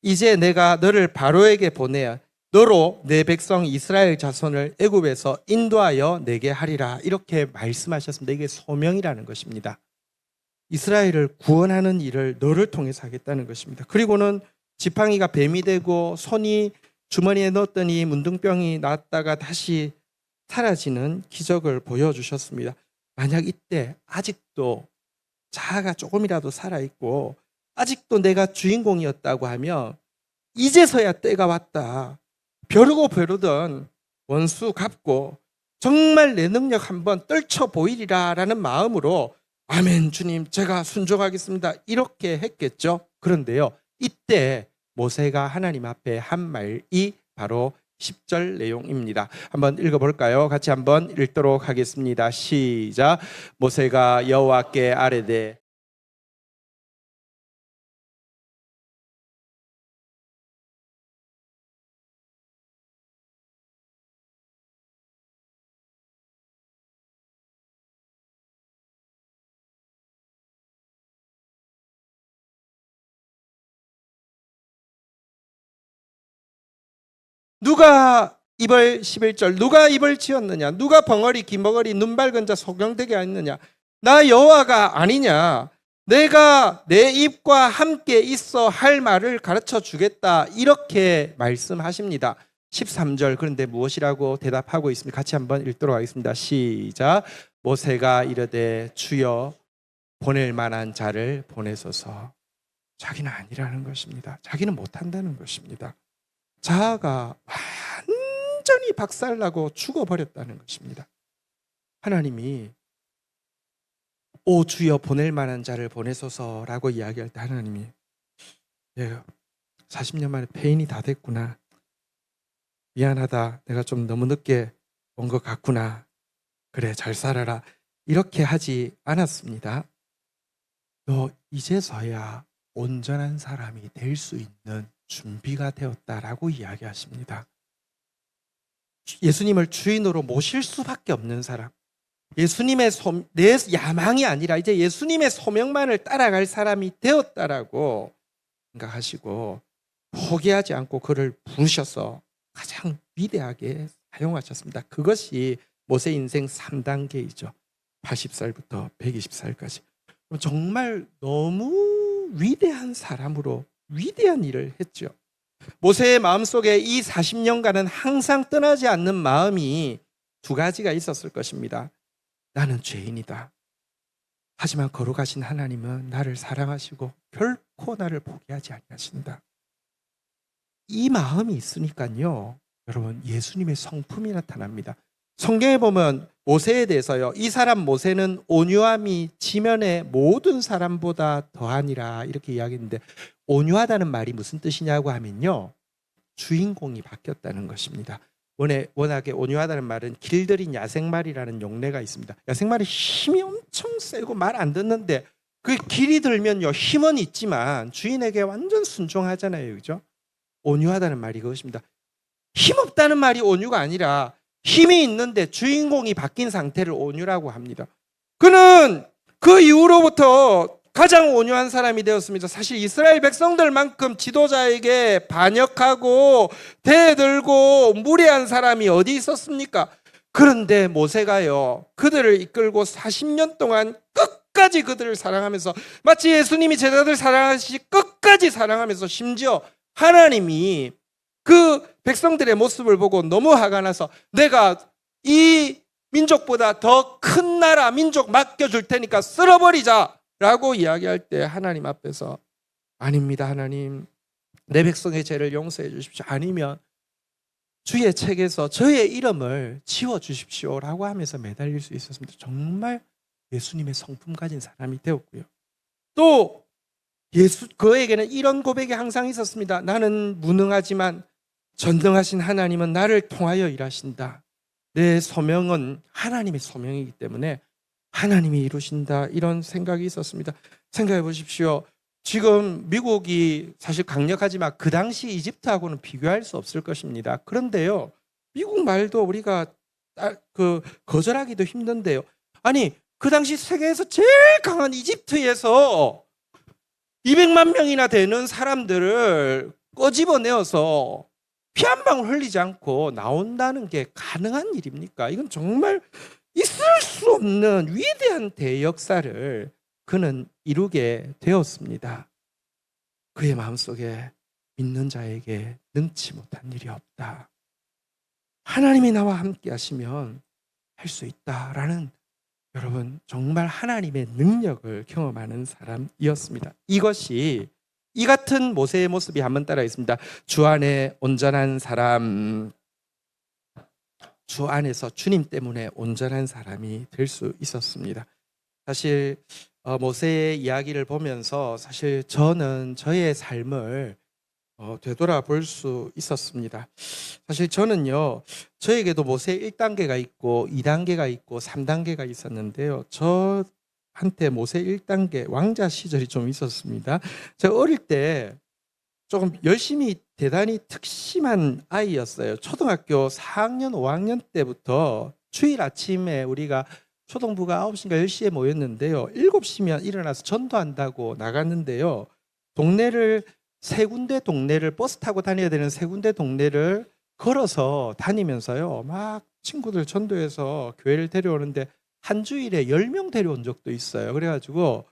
이제 내가 너를 바로에게 보내어 너로 내 백성 이스라엘 자손을 애굽에서 인도하여 내게 하리라. 이렇게 말씀하셨습니다. 이게 소명이라는 것입니다. 이스라엘을 구원하는 일을 너를 통해서 하겠다는 것입니다. 그리고는 지팡이가 뱀이 되고 손이 주머니에 넣었더니 문둥병이 났다가 다시 사라지는 기적을 보여주셨습니다. 만약 이때 아직도 자아가 조금이라도 살아있고 아직도 내가 주인공이었다고 하면 이제서야 때가 왔다, 벼르고 벼르던 원수 갚고 정말 내 능력 한번 떨쳐 보이리라 라는 마음으로 아멘 주님 제가 순종하겠습니다 이렇게 했겠죠. 그런데요, 이때 모세가 하나님 앞에 한 말이 바로 10절 내용입니다. 한번 읽어볼까요? 같이 한번 읽도록 하겠습니다. 시작. 모세가 여호와께 아뢰되 누가 입을 11절 누가 입을 지었느냐, 누가 벙어리 기머거리 눈 밝은 자 소경되게 했느냐, 나 여호와가 아니냐, 내가 내 입과 함께 있어 할 말을 가르쳐 주겠다 이렇게 말씀하십니다. 13절 그런데 무엇이라고 대답하고 있습니까? 같이 한번 읽도록 하겠습니다. 시작. 모세가 이르되 주여 보낼 만한 자를 보내소서. 자기는 아니라는 것입니다. 자기는 못한다는 것입니다. 자아가 완전히 박살나고 죽어버렸다는 것입니다. 하나님이 오 주여 보낼 만한 자를 보내소서라고 이야기할 때 하나님이 40년 만에 폐인이 다 됐구나, 미안하다. 내가 좀 너무 늦게 온 것 같구나. 그래, 잘 살아라. 이렇게 하지 않았습니다. 너 이제서야 온전한 사람이 될 수 있는 준비가 되었다라고 이야기하십니다. 예수님을 주인으로 모실 수밖에 없는 사람, 예수님의 내 야망이 아니라 이제 예수님의 소명만을 따라갈 사람이 되었다라고 생각하시고 포기하지 않고 그를 부르셔서 가장 위대하게 사용하셨습니다. 그것이 모세 인생 3단계이죠. 80살부터 120살까지. 정말 너무 위대한 사람으로 위대한 일을 했죠. 모세의 마음속에 이 40년간은 항상 떠나지 않는 마음이 두 가지가 있었을 것입니다. 나는 죄인이다. 하지만 거룩하신 하나님은 나를 사랑하시고 결코 나를 포기하지 아니하신다. 이 마음이 있으니까요, 여러분, 예수님의 성품이 나타납니다. 성경에 보면 모세에 대해서요, 이 사람 모세는 온유함이 지면의 모든 사람보다 더하니라 이렇게 이야기했는데, 온유하다는 말이 무슨 뜻이냐고 하면요, 주인공이 바뀌었다는 것입니다. 워낙에 온유하다는 말은 길들인 야생말이라는 용례가 있습니다. 야생말이 힘이 엄청 세고 말 안 듣는데 그 길이 들면요, 힘은 있지만 주인에게 완전 순종하잖아요. 그죠? 온유하다는 말이 그것입니다. 힘없다는 말이 온유가 아니라 힘이 있는데 주인공이 바뀐 상태를 온유라고 합니다. 그는 그 이후로부터 가장 온유한 사람이 되었습니다. 사실 이스라엘 백성들만큼 지도자에게 반역하고 대들고 무례한 사람이 어디 있었습니까? 그런데 모세가요, 그들을 이끌고 40년 동안 끝까지 그들을 사랑하면서, 마치 예수님이 제자들 사랑하시듯이 끝까지 사랑하면서, 심지어 하나님이 그 백성들의 모습을 보고 너무 화가 나서 내가 이 민족보다 더 큰 나라 민족 맡겨줄 테니까 쓸어버리자 라고 이야기할 때 하나님 앞에서, 아닙니다 하나님, 내 백성의 죄를 용서해 주십시오, 아니면 주의 책에서 저의 이름을 지워주십시오 라고 하면서 매달릴 수 있었습니다. 정말 예수님의 성품 가진 사람이 되었고요. 또 그에게는 이런 고백이 항상 있었습니다. 나는 무능하지만 전능하신 하나님은 나를 통하여 일하신다. 내 소명은 하나님의 소명이기 때문에 하나님이 이루신다, 이런 생각이 있었습니다. 생각해 보십시오. 지금 미국이 사실 강력하지만 그 당시 이집트하고는 비교할 수 없을 것입니다. 그런데요, 미국 말도 우리가 거절하기도 힘든데요, 아니 그 당시 세계에서 제일 강한 이집트에서 200만 명이나 되는 사람들을 꺼집어내어서 피 한 방울 흘리지 않고 나온다는 게 가능한 일입니까? 이건 정말 있을 수 없는 위대한 대역사를 그는 이루게 되었습니다. 그의 마음속에 믿는 자에게 능치 못한 일이 없다. 하나님이 나와 함께 하시면 할 수 있다라는, 여러분, 정말 하나님의 능력을 경험하는 사람이었습니다. 이 같은 모세의 모습이 한번 따라하겠습니다. 주 안에 온전한 사람, 주 안에서 주님 때문에 온전한 사람이 될 수 있었습니다. 사실 모세의 이야기를 보면서 사실 저는 저의 삶을 되돌아볼 수 있었습니다. 사실 저는요, 저에게도 모세 1단계가 있고 2단계가 있고 3단계가 있었는데요, 저한테 모세 1단계 왕자 시절이 좀 있었습니다. 제가 어릴 때 조금 열심히 대단히 특심한 아이였어요. 초등학교 4학년, 5학년 때부터 주일 아침에 우리가 초등부가 9시인가 10시에 모였는데요, 7시면 일어나서 전도한다고 나갔는데요, 세 군데 동네를 버스 타고 다녀야 되는 세 군데 동네를 걸어서 다니면서요, 막 친구들 전도해서 교회를 데려오는데 한 주일에 10명 데려온 적도 있어요. 그래가지고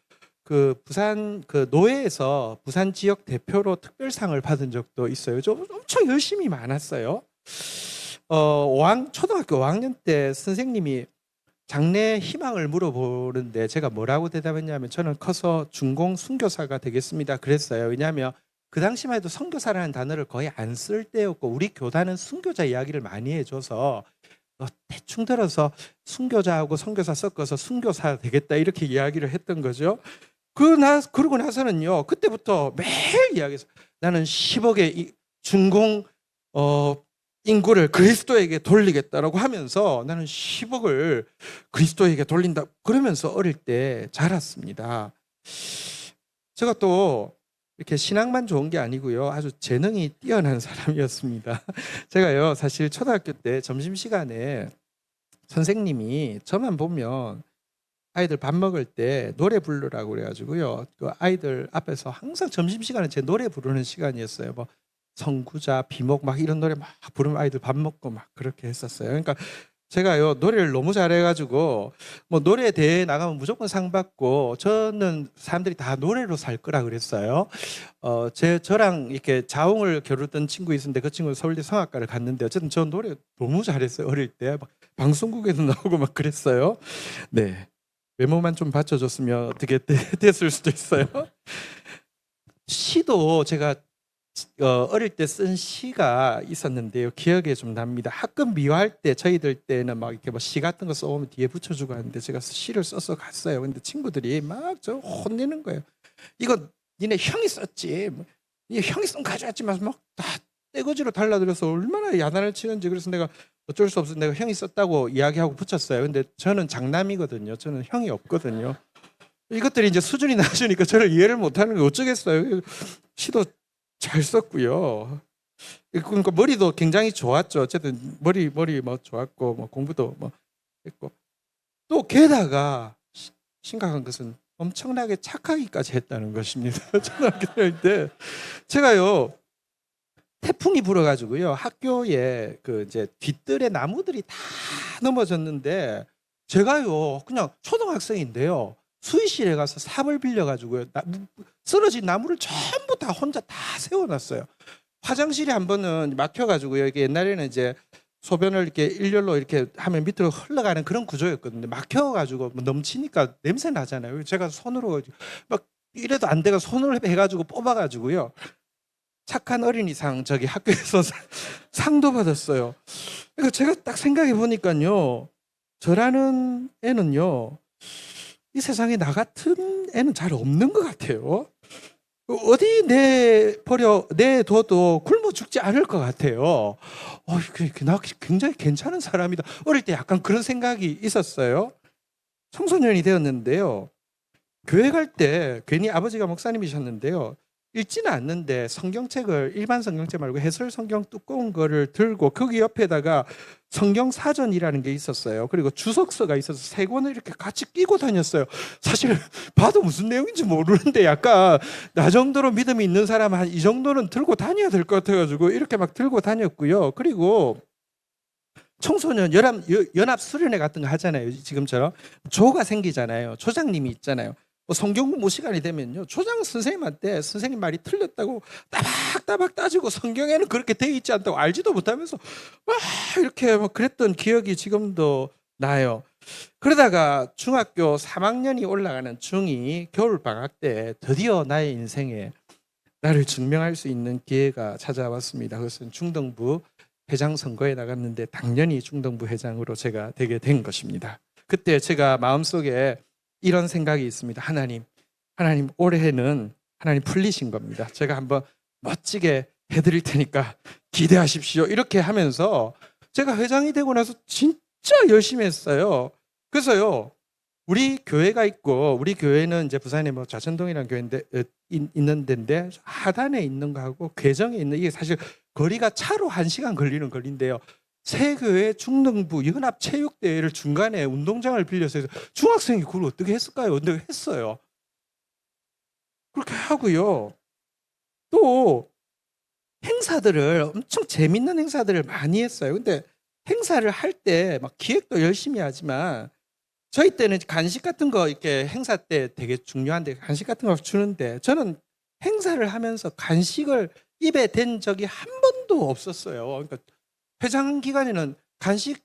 그 부산 그 노회에서 부산 지역 대표로 특별상을 받은 적도 있어요. 좀 엄청 열심히 많았어요. 초등학교 5학년 때 선생님이 장래 희망을 물어보는데 제가 뭐라고 대답했냐면, 저는 커서 중공 순교사가 되겠습니다 그랬어요. 왜냐하면 그 당시만 해도 선교사라는 단어를 거의 안 쓸 때였고, 우리 교단은 순교자 이야기를 많이 해줘서 대충 들어서 순교자하고 선교사 섞어서 순교사 되겠다 이렇게 이야기를 했던 거죠. 그러고 나서는요, 그때부터 매일 이야기해서 나는 10억의 중공 인구를 그리스도에게 돌리겠다라고 하면서 나는 10억을 그리스도에게 돌린다 그러면서 어릴 때 자랐습니다. 제가 또 이렇게 신앙만 좋은 게 아니고요, 아주 재능이 뛰어난 사람이었습니다. 제가요, 사실 초등학교 때 점심시간에 선생님이 저만 보면 아이들 밥 먹을 때 노래 부르라고 그래가지고요, 그 아이들 앞에서 항상 점심시간에 제 노래 부르는 시간이었어요. 뭐 성구자, 비목 막 이런 노래 막 부르면 아이들 밥 먹고 막 그렇게 했었어요. 그러니까 제가요, 노래를 너무 잘해가지고 뭐 노래 대회에 나가면 무조건 상 받고, 저는 사람들이 다 노래로 살 거라 그랬어요. 저랑 이렇게 자웅을 겨루던 친구 있었는데 그 친구는 서울대 성악과를 갔는데 어쨌든 저 노래 너무 잘했어요. 어릴 때 막 방송국에도 나오고 막 그랬어요. 네, 외모만 좀 받쳐줬으면 어떻게 됐을 수도 있어요. 시도 제가 어릴 때 쓴 시가 있었는데요, 기억에 좀 납니다. 학급 미화할 때 저희들 때는 막 이렇게 뭐 시 같은 거 써오면 뒤에 붙여주고 하는데 제가 시를 써서 갔어요. 근데 친구들이 막 저 혼내는 거예요. 이거 니네 형이 썼지, 니 형이 쓴 가져왔지만 막 다 떼거지로 달라들어서 얼마나 야단을 치는지. 그래서 내가 어쩔 수 없어 내가 형이 썼다고 이야기하고 붙였어요. 근데 저는 장남이거든요. 저는 형이 없거든요. 이것들이 이제 수준이 낮으니까 저를 이해를 못하는 게 어쩌겠어요. 시도 잘 썼고요. 그러니까 머리도 굉장히 좋았죠. 어쨌든 머리 뭐 좋았고 뭐 공부도 뭐 했고, 또 게다가 심각한 것은 엄청나게 착하기까지 했다는 것입니다. 초등학교 다닐 때 제가요, 태풍이 불어가지고요, 학교에 그 이제 뒤뜰에 나무들이 다 넘어졌는데 제가요, 그냥 초등학생인데요, 수의실에 가서 삽을 빌려가지고요, 쓰러진 나무를 전부 다 혼자 다 세워놨어요. 화장실에 한 번은 막혀가지고요, 이게 옛날에는 이제 소변을 이렇게 일렬로 이렇게 하면 밑으로 흘러가는 그런 구조였거든요. 막혀가지고 뭐 넘치니까 냄새 나잖아요. 제가 손으로 막 이래도 안 돼가 손을 해가지고 뽑아가지고요, 착한 어린이상 저기 학교에서 상도 받았어요. 그러니까 제가 딱 생각해 보니까요, 저라는 애는요, 이 세상에 나 같은 애는 잘 없는 것 같아요. 어디 내둬도 굶어 죽지 않을 것 같아요. 나 굉장히 괜찮은 사람이다. 어릴 때 약간 그런 생각이 있었어요. 청소년이 되었는데요, 교회 갈 때 괜히 아버지가 목사님이셨는데요, 읽지는 않는데 성경책을, 일반 성경책 말고 해설 성경 두꺼운 거를 들고 거기 옆에다가 성경 사전이라는 게 있었어요. 그리고 주석서가 있어서 세 권을 이렇게 같이 끼고 다녔어요. 사실 봐도 무슨 내용인지 모르는데 약간 나 정도로 믿음이 있는 사람 한 이 정도는 들고 다녀야 될 것 같아가지고 이렇게 막 들고 다녔고요. 그리고 청소년 연합 수련회 같은 거 하잖아요. 지금처럼 조가 생기잖아요. 조장님이 있잖아요. 뭐 성경 공부 시간이 되면요, 조장 선생님한테 선생님 말이 틀렸다고 따박따박 따지고 성경에는 그렇게 돼 있지 않다고 알지도 못하면서 막 이렇게 뭐 그랬던 기억이 지금도 나요. 그러다가 중학교 3학년이 올라가는 중2 겨울방학 때 드디어 나의 인생에 나를 증명할 수 있는 기회가 찾아왔습니다. 그것은 중등부 회장 선거에 나갔는데 당연히 중등부 회장으로 제가 되게 된 것입니다. 그때 제가 마음속에 이런 생각이 있습니다. 하나님 올해는 하나님 풀리신 겁니다. 제가 한번 멋지게 해드릴 테니까 기대하십시오. 이렇게 하면서 제가 회장이 되고 나서 진짜 열심히 했어요. 그래서요, 우리 교회가 있고, 우리 교회는 이제 부산에 뭐 좌천동이라는 교회인데 있는 데인데 하단에 있는 거하고 괴정에 있는, 이게 사실 거리가 차로 1시간 걸리는 거리인데요, 새 교회 중등부 연합 체육대회를 중간에 운동장을 빌려서 해서 중학생이 그걸 어떻게 했을까요? 근데 했어요. 그렇게 하고요, 또 행사들을, 엄청 재밌는 행사들을 많이 했어요. 근데 행사를 할 때 막 기획도 열심히 하지만 저희 때는 간식 같은 거 이렇게 행사 때 되게 중요한데 간식 같은 거 주는데, 저는 행사를 하면서 간식을 입에 댄 적이 한 번도 없었어요. 그러니까 회장 기간에는 간식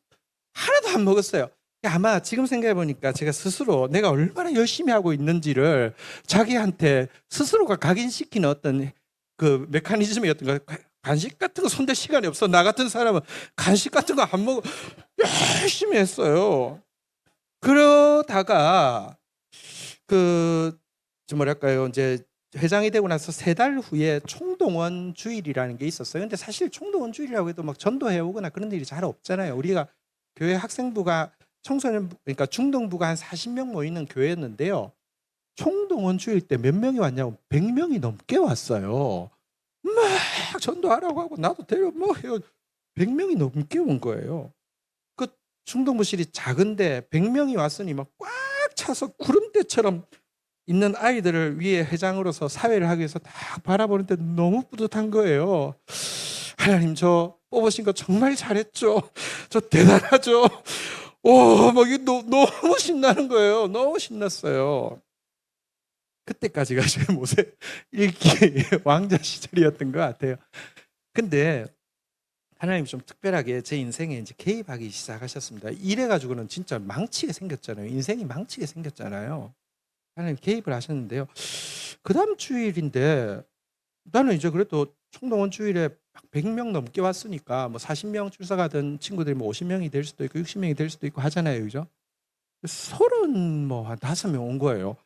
하나도 안 먹었어요. 아마 지금 생각해 보니까 제가 스스로 내가 얼마나 열심히 하고 있는지를 자기한테 스스로가 각인시키는 어떤 그 메커니즘이었던 거예요. 간식 같은 거 손댈 시간이 없어. 나 같은 사람은 간식 같은 거 안 먹어. 열심히 했어요. 그러다가 그 뭐랄까요, 이제 회장이 되고 나서 3달 후에 총동원 주일이라는 게 있었어요. 근데 사실 총동원 주일이라고 해도 막 전도해 오거나 그런 일이 잘 없잖아요. 우리가 교회 학생부가 청소년 그러니까 중등부가 한 40명 모이는 교회였는데요. 총동원 주일 때 몇 명이 왔냐고 100명이 넘게 왔어요. 막 전도하라고 하고 나도 데려 뭐 해요. 100명이 넘게 온 거예요. 그 중등부실이 작은데 100명이 왔으니 막 꽉 차서 구름대처럼 있는 아이들을 위해 회장으로서 사회를 하기 위해서 딱 바라보는데 너무 뿌듯한 거예요. 하나님 저 뽑으신 거 정말 잘했죠. 저 대단하죠. 막 이게 너무 신나는 거예요. 너무 신났어요. 그때까지가 제 모세 읽기 왕자 시절이었던 것 같아요. 근데 하나님 좀 특별하게 제 인생에 이제 개입하기 시작하셨습니다. 이래가지고는 진짜 망치게 생겼잖아요. 인생이 망치게 생겼잖아요. 하나님 개입을 하셨는데요. 그 다음 주일인데 나는 이제 그래도 총동원 주일에 100명 넘게 왔으니까 뭐 40명 출석하던 친구들이 뭐 50명이 될 수도 있고 60명이 될 수도 있고 하잖아요. 그죠? 30한 5명 온 거예요.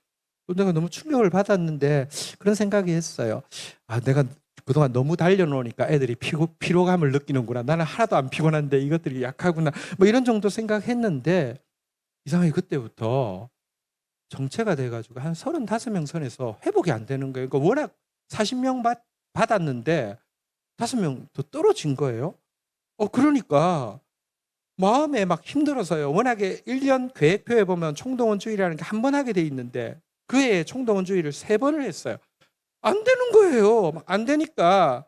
내가 너무 충격을 받았는데 그런 생각이 했어요. 내가 그동안 너무 달려놓으니까 애들이 피로감을 느끼는구나. 나는 하나도 안 피곤한데 이것들이 약하구나. 뭐 이런 정도 생각했는데 이상하게 그때부터 정체가 돼가지고 한 35명 선에서 회복이 안 되는 거예요. 그러니까 워낙 40명 받았는데 5명 더 떨어진 거예요. 그러니까 마음에 막 힘들어서요. 워낙에 1년 계획표에 보면 총동원 주일이라는 게 한 번 하게 돼 있는데 그 해에 총동원 주일을 3번을 했어요. 안 되는 거예요. 안 되니까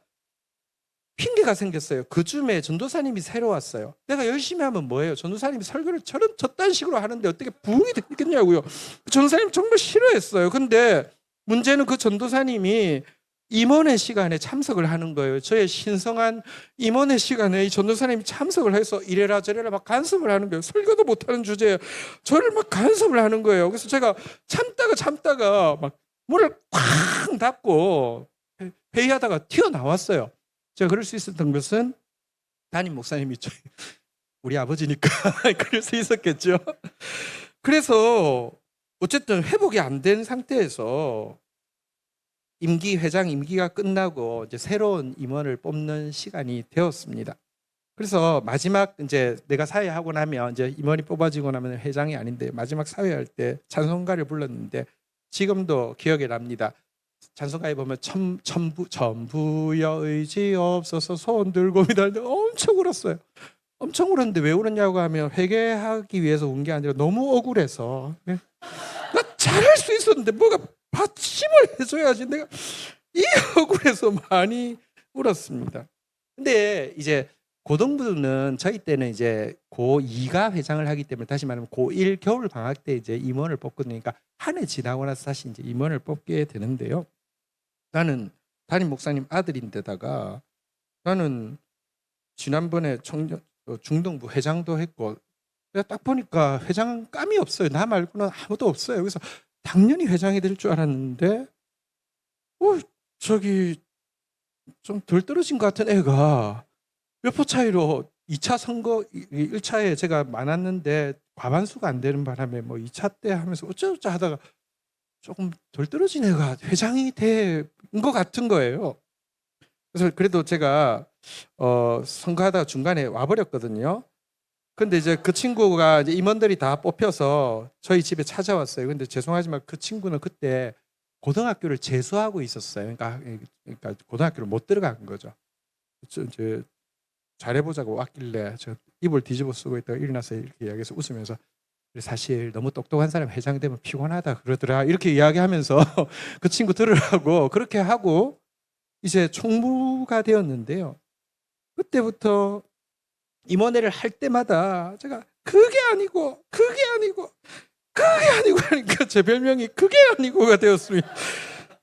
핑계가 생겼어요. 그 쯤에 전도사님이 새로 왔어요. 내가 열심히 하면 뭐예요? 전도사님이 설교를 저딴 식으로 하는데 어떻게 부흥이 되겠냐고요. 전도사님 정말 싫어했어요. 근데 문제는 그 전도사님이 임원회 시간에 참석을 하는 거예요. 저의 신성한 임원회 시간에 이 전도사님이 참석을 해서 이래라 저래라 막 간섭을 하는 거예요. 설교도 못하는 주제에 저를 막 간섭을 하는 거예요. 그래서 제가 참다가 막 문을 쾅 닫고 회의하다가 튀어나왔어요. 제가 그럴 수 있었던 것은 담임 목사님이 우리 아버지니까 그럴 수 있었겠죠. 그래서 어쨌든 회복이 안 된 상태에서 회장 임기가 끝나고 이제 새로운 임원을 뽑는 시간이 되었습니다. 그래서 마지막 이제 내가 사회하고 나면 이제 임원이 뽑아지고 나면 회장이 아닌데 마지막 사회할 때 찬송가를 불렀는데 지금도 기억이 납니다. 찬송가에 보면 전부여 의지 없어서 손 들고 미달는데 엄청 울었어요. 엄청 울었는데 왜 울었냐고 하면 회개하기 위해서 운 게 아니라 너무 억울해서 나 잘할 수 있었는데 뭐가 받침을 해줘야지 내가 이 억울해서 많이 울었습니다. 근데 이제 고등부는 저희 때는 이제 고2가 회장을 하기 때문에 다시 말하면 고1 겨울 방학 때 이제 임원을 뽑거든요. 그러니까 한 해 지나고 나서 다시 이제 임원을 뽑게 되는데요. 나는 담임 목사님 아들인데다가 나는 지난번에 중등부 회장도 했고 내가 딱 보니까 회장은 감이 없어요. 나 말고는 아무도 없어요. 그래서 당연히 회장이 될 줄 알았는데 저기 좀 덜 떨어진 것 같은 애가 몇 표 차이로 2차 선거 1차에 제가 많았는데 과반수가 안 되는 바람에 뭐 2차 때 하면서 어쩌고저쩌고 하다가 조금 덜 떨어진 애가 회장이 된 것 같은 거예요. 그래서 그래도 제가 선거하다가 중간에 와버렸거든요. 근데 이제 그 친구가 이제 임원들이 다 뽑혀서 저희 집에 찾아왔어요. 근데 죄송하지만 그 친구는 그때 고등학교를 재수하고 있었어요. 그러니까 고등학교를 못 들어간 거죠. 이제 잘해보자고 왔길래 저 입을 뒤집어 쓰고 있다가 일어나서 이렇게 이야기해서 웃으면서 사실 너무 똑똑한 사람 회장 되면 피곤하다 그러더라 이렇게 이야기하면서 그 친구 들으라고 그렇게 하고 이제 총무가 되었는데요. 그때부터 임원회를 할 때마다 제가 그게 아니고 하니까 제 별명이 그게 아니고가 되었습니다.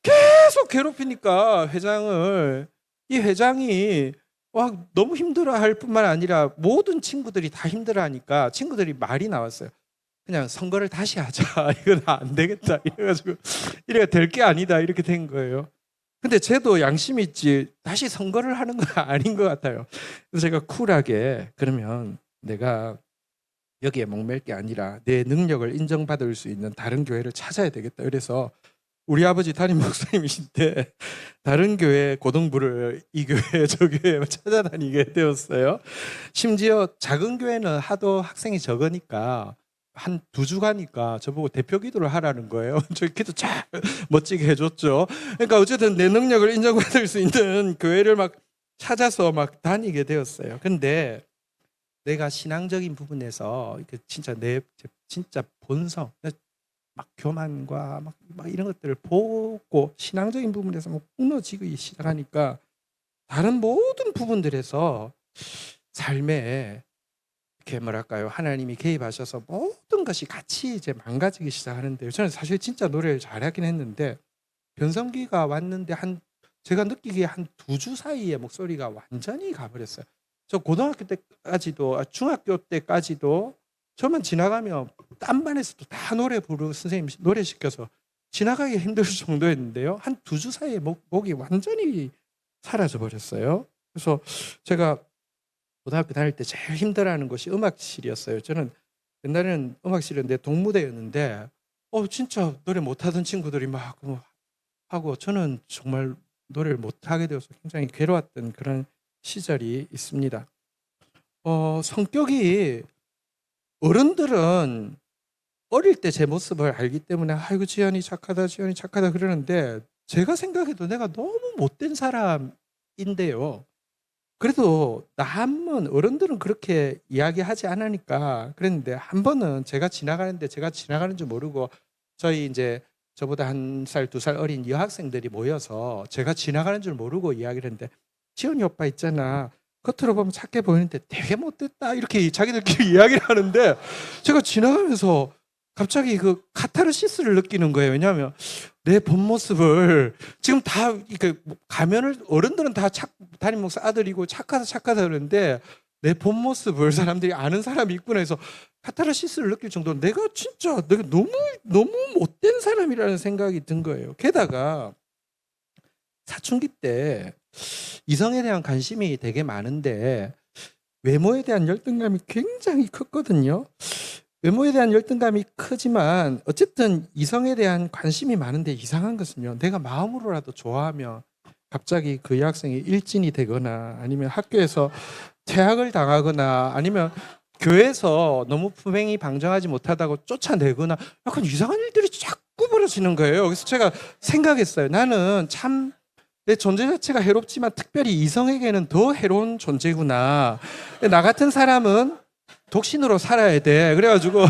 계속 괴롭히니까 회장을 이 회장이 너무 힘들어할 뿐만 아니라 모든 친구들이 다 힘들어하니까 친구들이 말이 나왔어요. 그냥 선거를 다시 하자. 이건 안 되겠다. 이래가지고 이래가 될 게 아니다. 이렇게 된 거예요. 근데 쟤도 양심이 있지 다시 선거를 하는 건 아닌 것 같아요. 그래서 제가 쿨하게 그러면 내가 여기에 목맬 게 아니라 내 능력을 인정받을 수 있는 다른 교회를 찾아야 되겠다. 그래서 우리 아버지 담임 목사님이신데 다른 교회 고등부를 이 교회 저 교회 찾아다니게 되었어요. 심지어 작은 교회는 하도 학생이 적으니까 한 2주 가니까 저보고 대표 기도를 하라는 거예요. 저 기도 잘 멋지게 해줬죠. 그러니까 어쨌든 내 능력을 인정받을 수 있는 교회를 막 찾아서 막 다니게 되었어요. 근데 내가 신앙적인 부분에서 진짜 내 진짜 본성, 막 교만과 막 이런 것들을 보고 신앙적인 부분에서 막 무너지기 시작하니까 다른 모든 부분들에서 삶에 이렇게 뭐랄까요, 하나님이 개입하셔서 모든 것이 같이 이제 망가지기 시작하는데요. 저는 사실 진짜 노래를 잘하긴 했는데 변성기가 왔는데 제가 느끼기에 한 2주 사이에 목소리가 완전히 가버렸어요. 저 고등학교 때까지도 중학교 때까지도 저만 지나가면 딴 반에서도 다 노래 부르고 선생님 노래 시켜서 지나가기 힘들 정도였는데요. 한 2주 사이에 목이 완전히 사라져 버렸어요. 그래서 제가 고등학교 다닐 때 제일 힘들어하는 것이 음악실이었어요. 저는 옛날에는 음악실이었는데 동무대였는데 진짜 노래 못하던 친구들이 막 하고 저는 정말 노래를 못하게 되어서 굉장히 괴로웠던 그런 시절이 있습니다. 성격이 어른들은 어릴 때 제 모습을 알기 때문에 아이고 지연이 착하다 지연이 착하다 그러는데 제가 생각해도 내가 너무 못된 사람인데요. 그래도 나 한 번 어른들은 그렇게 이야기하지 않으니까 그랬는데 한 번은 제가 지나가는데 제가 지나가는 줄 모르고 저희 이제 저보다 1살 2살 어린 여학생들이 모여서 제가 지나가는 줄 모르고 이야기를 했는데 지연이 오빠 있잖아 겉으로 보면 착해 보이는데 되게 못됐다 이렇게 자기들끼리 이야기를 하는데 제가 지나가면서 갑자기 그 카타르시스를 느끼는 거예요. 왜냐하면 내 본 모습을 지금 다 이렇게 가면을 어른들은 다 담임 목사 아들이고 착하다 그러는데 내 본 모습을 사람들이 아는 사람이 있구나 해서 카타르시스를 느낄 정도로 내가 너무 못된 사람이라는 생각이 든 거예요. 게다가 사춘기 때 이성에 대한 관심이 되게 많은데 외모에 대한 열등감이 굉장히 컸거든요. 외모에 대한 열등감이 크지만 어쨌든 이성에 대한 관심이 많은데 이상한 것은요. 내가 마음으로라도 좋아하면 갑자기 그 여학생이 일진이 되거나 아니면 학교에서 퇴학을 당하거나 아니면 교회에서 너무 품행이 방정하지 못하다고 쫓아내거나 약간 이상한 일들이 자꾸 벌어지는 거예요. 그래서 제가 생각했어요. 나는 참 내 존재 자체가 해롭지만 특별히 이성에게는 더 해로운 존재구나. 나 같은 사람은 독신으로 살아야 돼. 그래가지고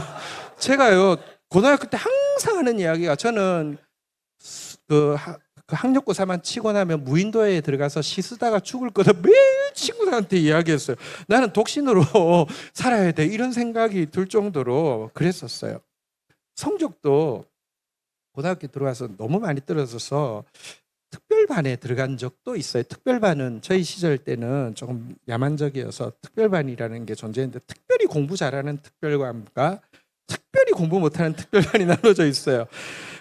제가요 고등학교 때 항상 하는 이야기가 저는 그 학력고사만 치고 나면 무인도에 들어가서 씻으다가 죽을 거다 매일 친구들한테 이야기했어요. 나는 독신으로 살아야 돼. 이런 생각이 들 정도로 그랬었어요. 성적도 고등학교 들어와서 너무 많이 떨어져서 특별반에 들어간 적도 있어요. 특별반은 저희 시절 때는 조금 야만적이어서 특별반이라는 게 존재했는데 특별히 공부 잘하는 특별반과 특별히 공부 못하는 특별반이 나눠져 있어요.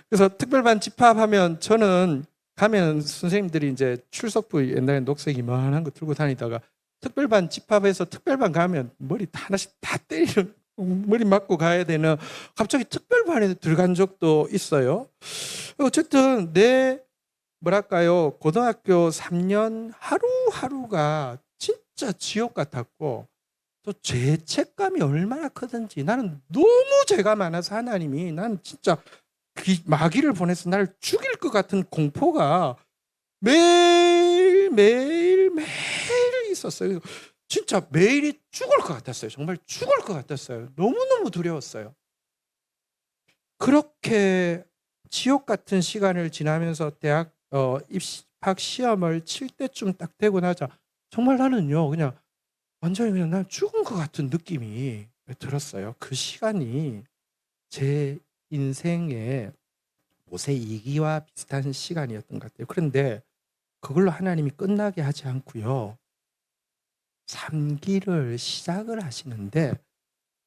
그래서 특별반 집합하면 저는 가면 선생님들이 이제 출석부 옛날에 녹색 이만한 거 들고 다니다가 특별반 집합해서 특별반 가면 머리 하나씩 다 때리는 머리 맞고 가야 되는 갑자기 특별반에 들어간 적도 있어요. 어쨌든 뭐랄까요, 고등학교 3년 하루하루가 진짜 지옥 같았고 또 죄책감이 얼마나 크든지 나는 너무 죄가 많아서 하나님이 난 진짜 마귀를 보내서 나를 죽일 것 같은 공포가 매일 있었어요. 진짜 매일이 죽을 것 같았어요. 정말 죽을 것 같았어요. 너무너무 두려웠어요. 그렇게 지옥 같은 시간을 지나면서 대학 입학 시험을 칠 때쯤 딱 되고 나자 정말 나는요 그냥 완전히 그냥 난 죽은 것 같은 느낌이 들었어요. 그 시간이 제 인생의 모세 2기와 비슷한 시간이었던 것 같아요. 그런데 그걸로 하나님이 끝나게 하지 않고요 3기를 시작을 하시는데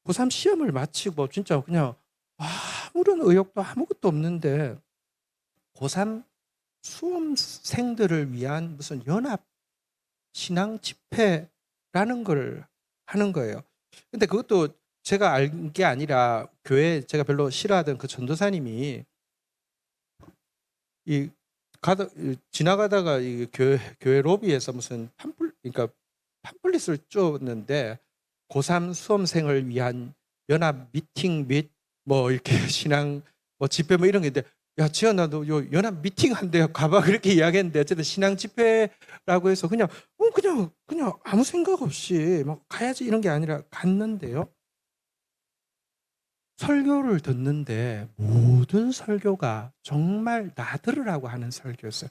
고3 시험을 마치고 진짜 그냥 아무런 의욕도 아무것도 없는데 고3 수험생들을 위한 무슨 연합 신앙 집회라는 걸 하는 거예요. 근데 그것도 제가 알 게 아니라 교회 제가 별로 싫어하던 그 전도사님이 이 지나가다가 이 교회 로비에서 무슨 그러니까 팜플릿을 쫓는데 고3 수험생을 위한 연합 미팅 및 뭐 이렇게 신앙 뭐 집회 뭐 이런 게 있는데, 야 지연아 너 요 연합 미팅 한대요 가봐, 그렇게 이야기했는데 어쨌든 신앙 집회라고 해서 그냥 아무 생각 없이 막 가야지 이런 게 아니라 갔는데요. 설교를 듣는데 모든 설교가 정말 나 들으라고 하는 설교였어요.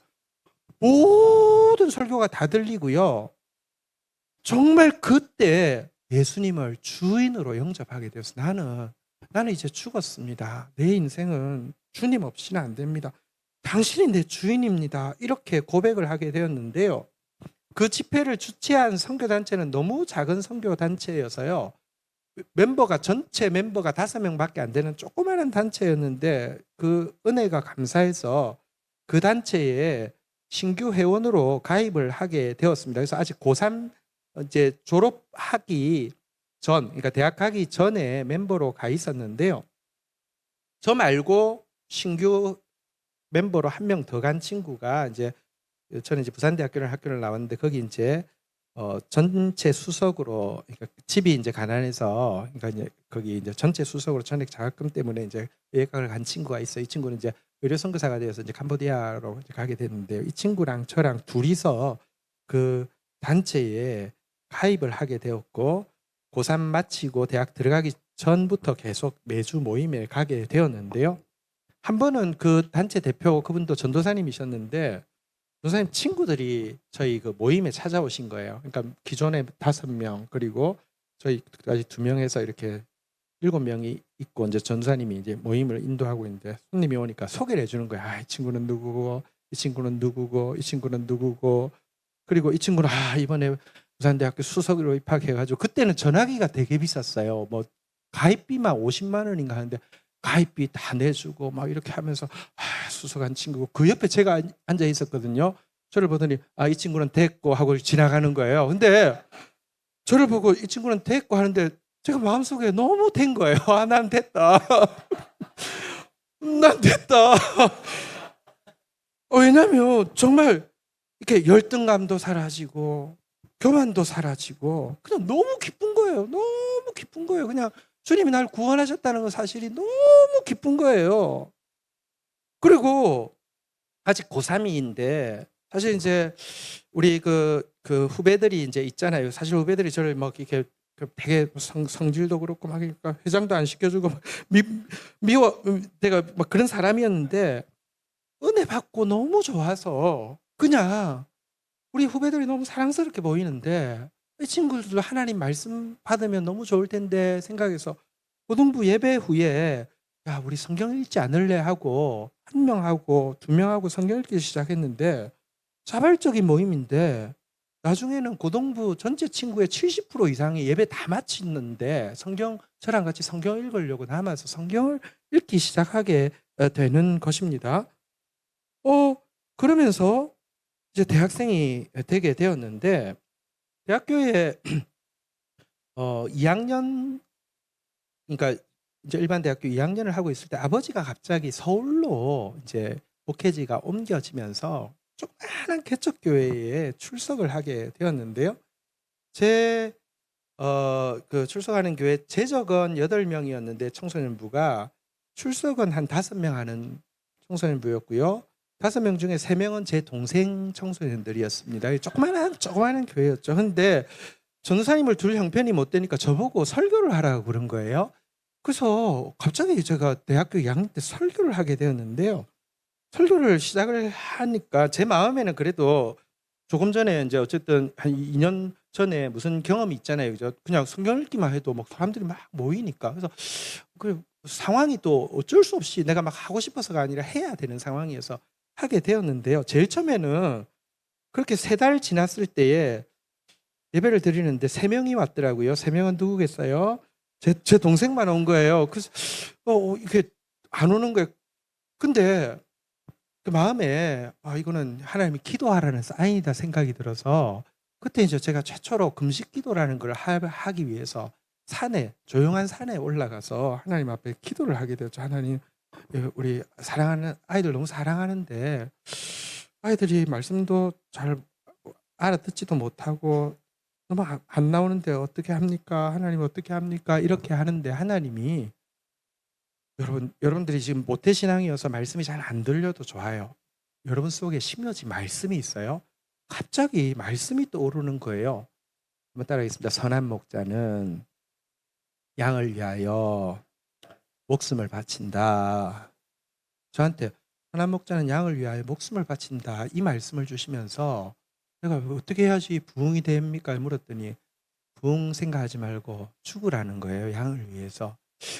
모든 설교가 다 들리고요. 정말 그때 예수님을 주인으로 영접하게 되었어. 나는 이제 죽었습니다. 내 인생은 주님 없이는 안 됩니다. 당신이 내 주인입니다. 이렇게 고백을 하게 되었는데요. 그 집회를 주최한 선교단체는 너무 작은 선교단체여서요. 전체 멤버가 5명밖에 안 되는 조그마한 단체였는데, 그 은혜가 감사해서 그 단체에 신규 회원으로 가입을 하게 되었습니다. 그래서 아직 고3 이제 졸업하기 전, 그러니까 대학 가기 전에 멤버로 가 있었는데요. 저 말고 신규 멤버로 한 명 더 간 친구가 저는 이제 부산대학교를 학교를 나왔는데, 거기 이제 전체 수석으로, 그러니까 집이 이제 가난해서, 그러니까 이제 거기 이제 전체 수석으로 전액 장학금 때문에 이제 외곽을 간 친구가 있어요. 이 친구는 이제 의료 선교사가 되어서 이제 캄보디아로 이제 가게 됐는데요. 이 친구랑 저랑 둘이서 그 단체에 가입을 하게 되었고, 고3 마치고 대학 들어가기 전부터 계속 매주 모임에 가게 되었는데요. 한 번은 그 단체 대표, 그분도 전도사님이셨는데, 전도사님 친구들이 저희 그 모임에 찾아오신 거예요. 그러니까 기존에 5명, 그리고 저희까지 2명에서 이렇게 7명이 있고, 이제 전도사님이 이제 모임을 인도하고 있는데, 손님이 오니까 소개를 해주는 거예요. 이 친구는 누구고, 이 친구는 누구고, 이 친구는 누구고, 그리고 이 친구는 이번에 부산대학교 수석으로 입학해가지고, 그때는 전화기가 되게 비쌌어요. 뭐 가입비만 50만 원인가 하는데 가입비 다 내주고 막 이렇게 하면서 수석한 친구고, 그 옆에 제가 앉아 있었거든요. 저를 보더니 이 친구는 됐고 하고 지나가는 거예요. 근데 저를 보고 이 친구는 됐고 하는데 제가 마음속에 너무 된 거예요. 난 됐다. 난 됐다. 왜냐면 정말 이렇게 열등감도 사라지고 교만도 사라지고 그냥 너무 기쁜 거예요. 너무 기쁜 거예요. 그냥 주님이 날 구원하셨다는 거 사실이 너무 기쁜 거예요. 그리고 아직 고3인데 사실 이제 우리 그 후배들이 이제 있잖아요. 사실 후배들이 저를 막 이렇게 되게 성질도 그렇고 막 그러니까 회장도 안 시켜주고 미워, 내가 막 그런 사람이었는데, 은혜 받고 너무 좋아서 그냥 우리 후배들이 너무 사랑스럽게 보이는데, 이 친구들도 하나님 말씀 받으면 너무 좋을 텐데 생각해서 고등부 예배 후에 야 우리 성경 읽지 않을래 하고 1명하고 2명하고 성경 읽기 시작했는데, 자발적인 모임인데 나중에는 고등부 전체 친구의 70% 이상이 예배 다 마쳤는데 저랑 같이 성경 읽으려고 남아서 성경을 읽기 시작하게 되는 것입니다. 그러면서 이제 대학생이 되게 되었는데, 대학교에 2학년, 그러니까 이제 일반 대학교 2학년을 하고 있을 때 아버지가 갑자기 서울로 이제 목회지가 옮겨지면서 조그마한 개척교회에 출석을 하게 되었는데요. 그 출석하는 교회 재적은 8명이었는데 청소년부가 출석은 한 5명 하는 청소년부였고요. 5명 중에 3명은 제 동생 청소년들이었습니다. 조그마한 교회였죠. 근데 전도사님을 둘 형편이 못 되니까 저보고 설교를 하라고 그런 거예요. 그래서 갑자기 제가 대학교 2학년 때 설교를 하게 되었는데요. 설교를 시작을 하니까 제 마음에는 그래도 조금 전에 이제 어쨌든 한 2년 전에 무슨 경험이 있잖아요. 그죠? 그냥 성경 읽기만 해도 막 사람들이 막 모이니까. 그래서 그 상황이 또 어쩔 수 없이 내가 막 하고 싶어서가 아니라 해야 되는 상황이어서 하게 되었는데요. 제일 처음에는 그렇게 3달 지났을 때에 예배를 드리는데 3명이 왔더라고요. 3명은 누구겠어요? 제 동생만 온 거예요. 그래서 이렇게 안 오는 거예요. 근데 그 마음에 이거는 하나님이 기도하라는 사인이다 생각이 들어서, 그때 이제 제가 최초로 금식 기도라는 걸 하기 위해서 조용한 산에 올라가서 하나님 앞에 기도를 하게 되었죠. 하나님, 우리 사랑하는 아이들 너무 사랑하는데 아이들이 말씀도 잘 알아듣지도 못하고 너무 안 나오는데 어떻게 합니까? 하나님 어떻게 합니까? 이렇게 하는데 하나님이 여러분들이 지금 모태신앙이어서 말씀이 잘 안 들려도 좋아요. 여러분 속에 심려진 말씀이 있어요. 갑자기 말씀이 떠오르는 거예요. 한번 따라하겠습니다. 선한 목자는 양을 위하여 목숨을 바친다. 저한테 선한 목자는 양을 위하여 목숨을 바친다. 이 말씀을 주시면서 내가 어떻게 해야지 부흥이 됩니까? 물었더니 부흥 생각하지 말고 죽으라는 거예요. 양을 위해서.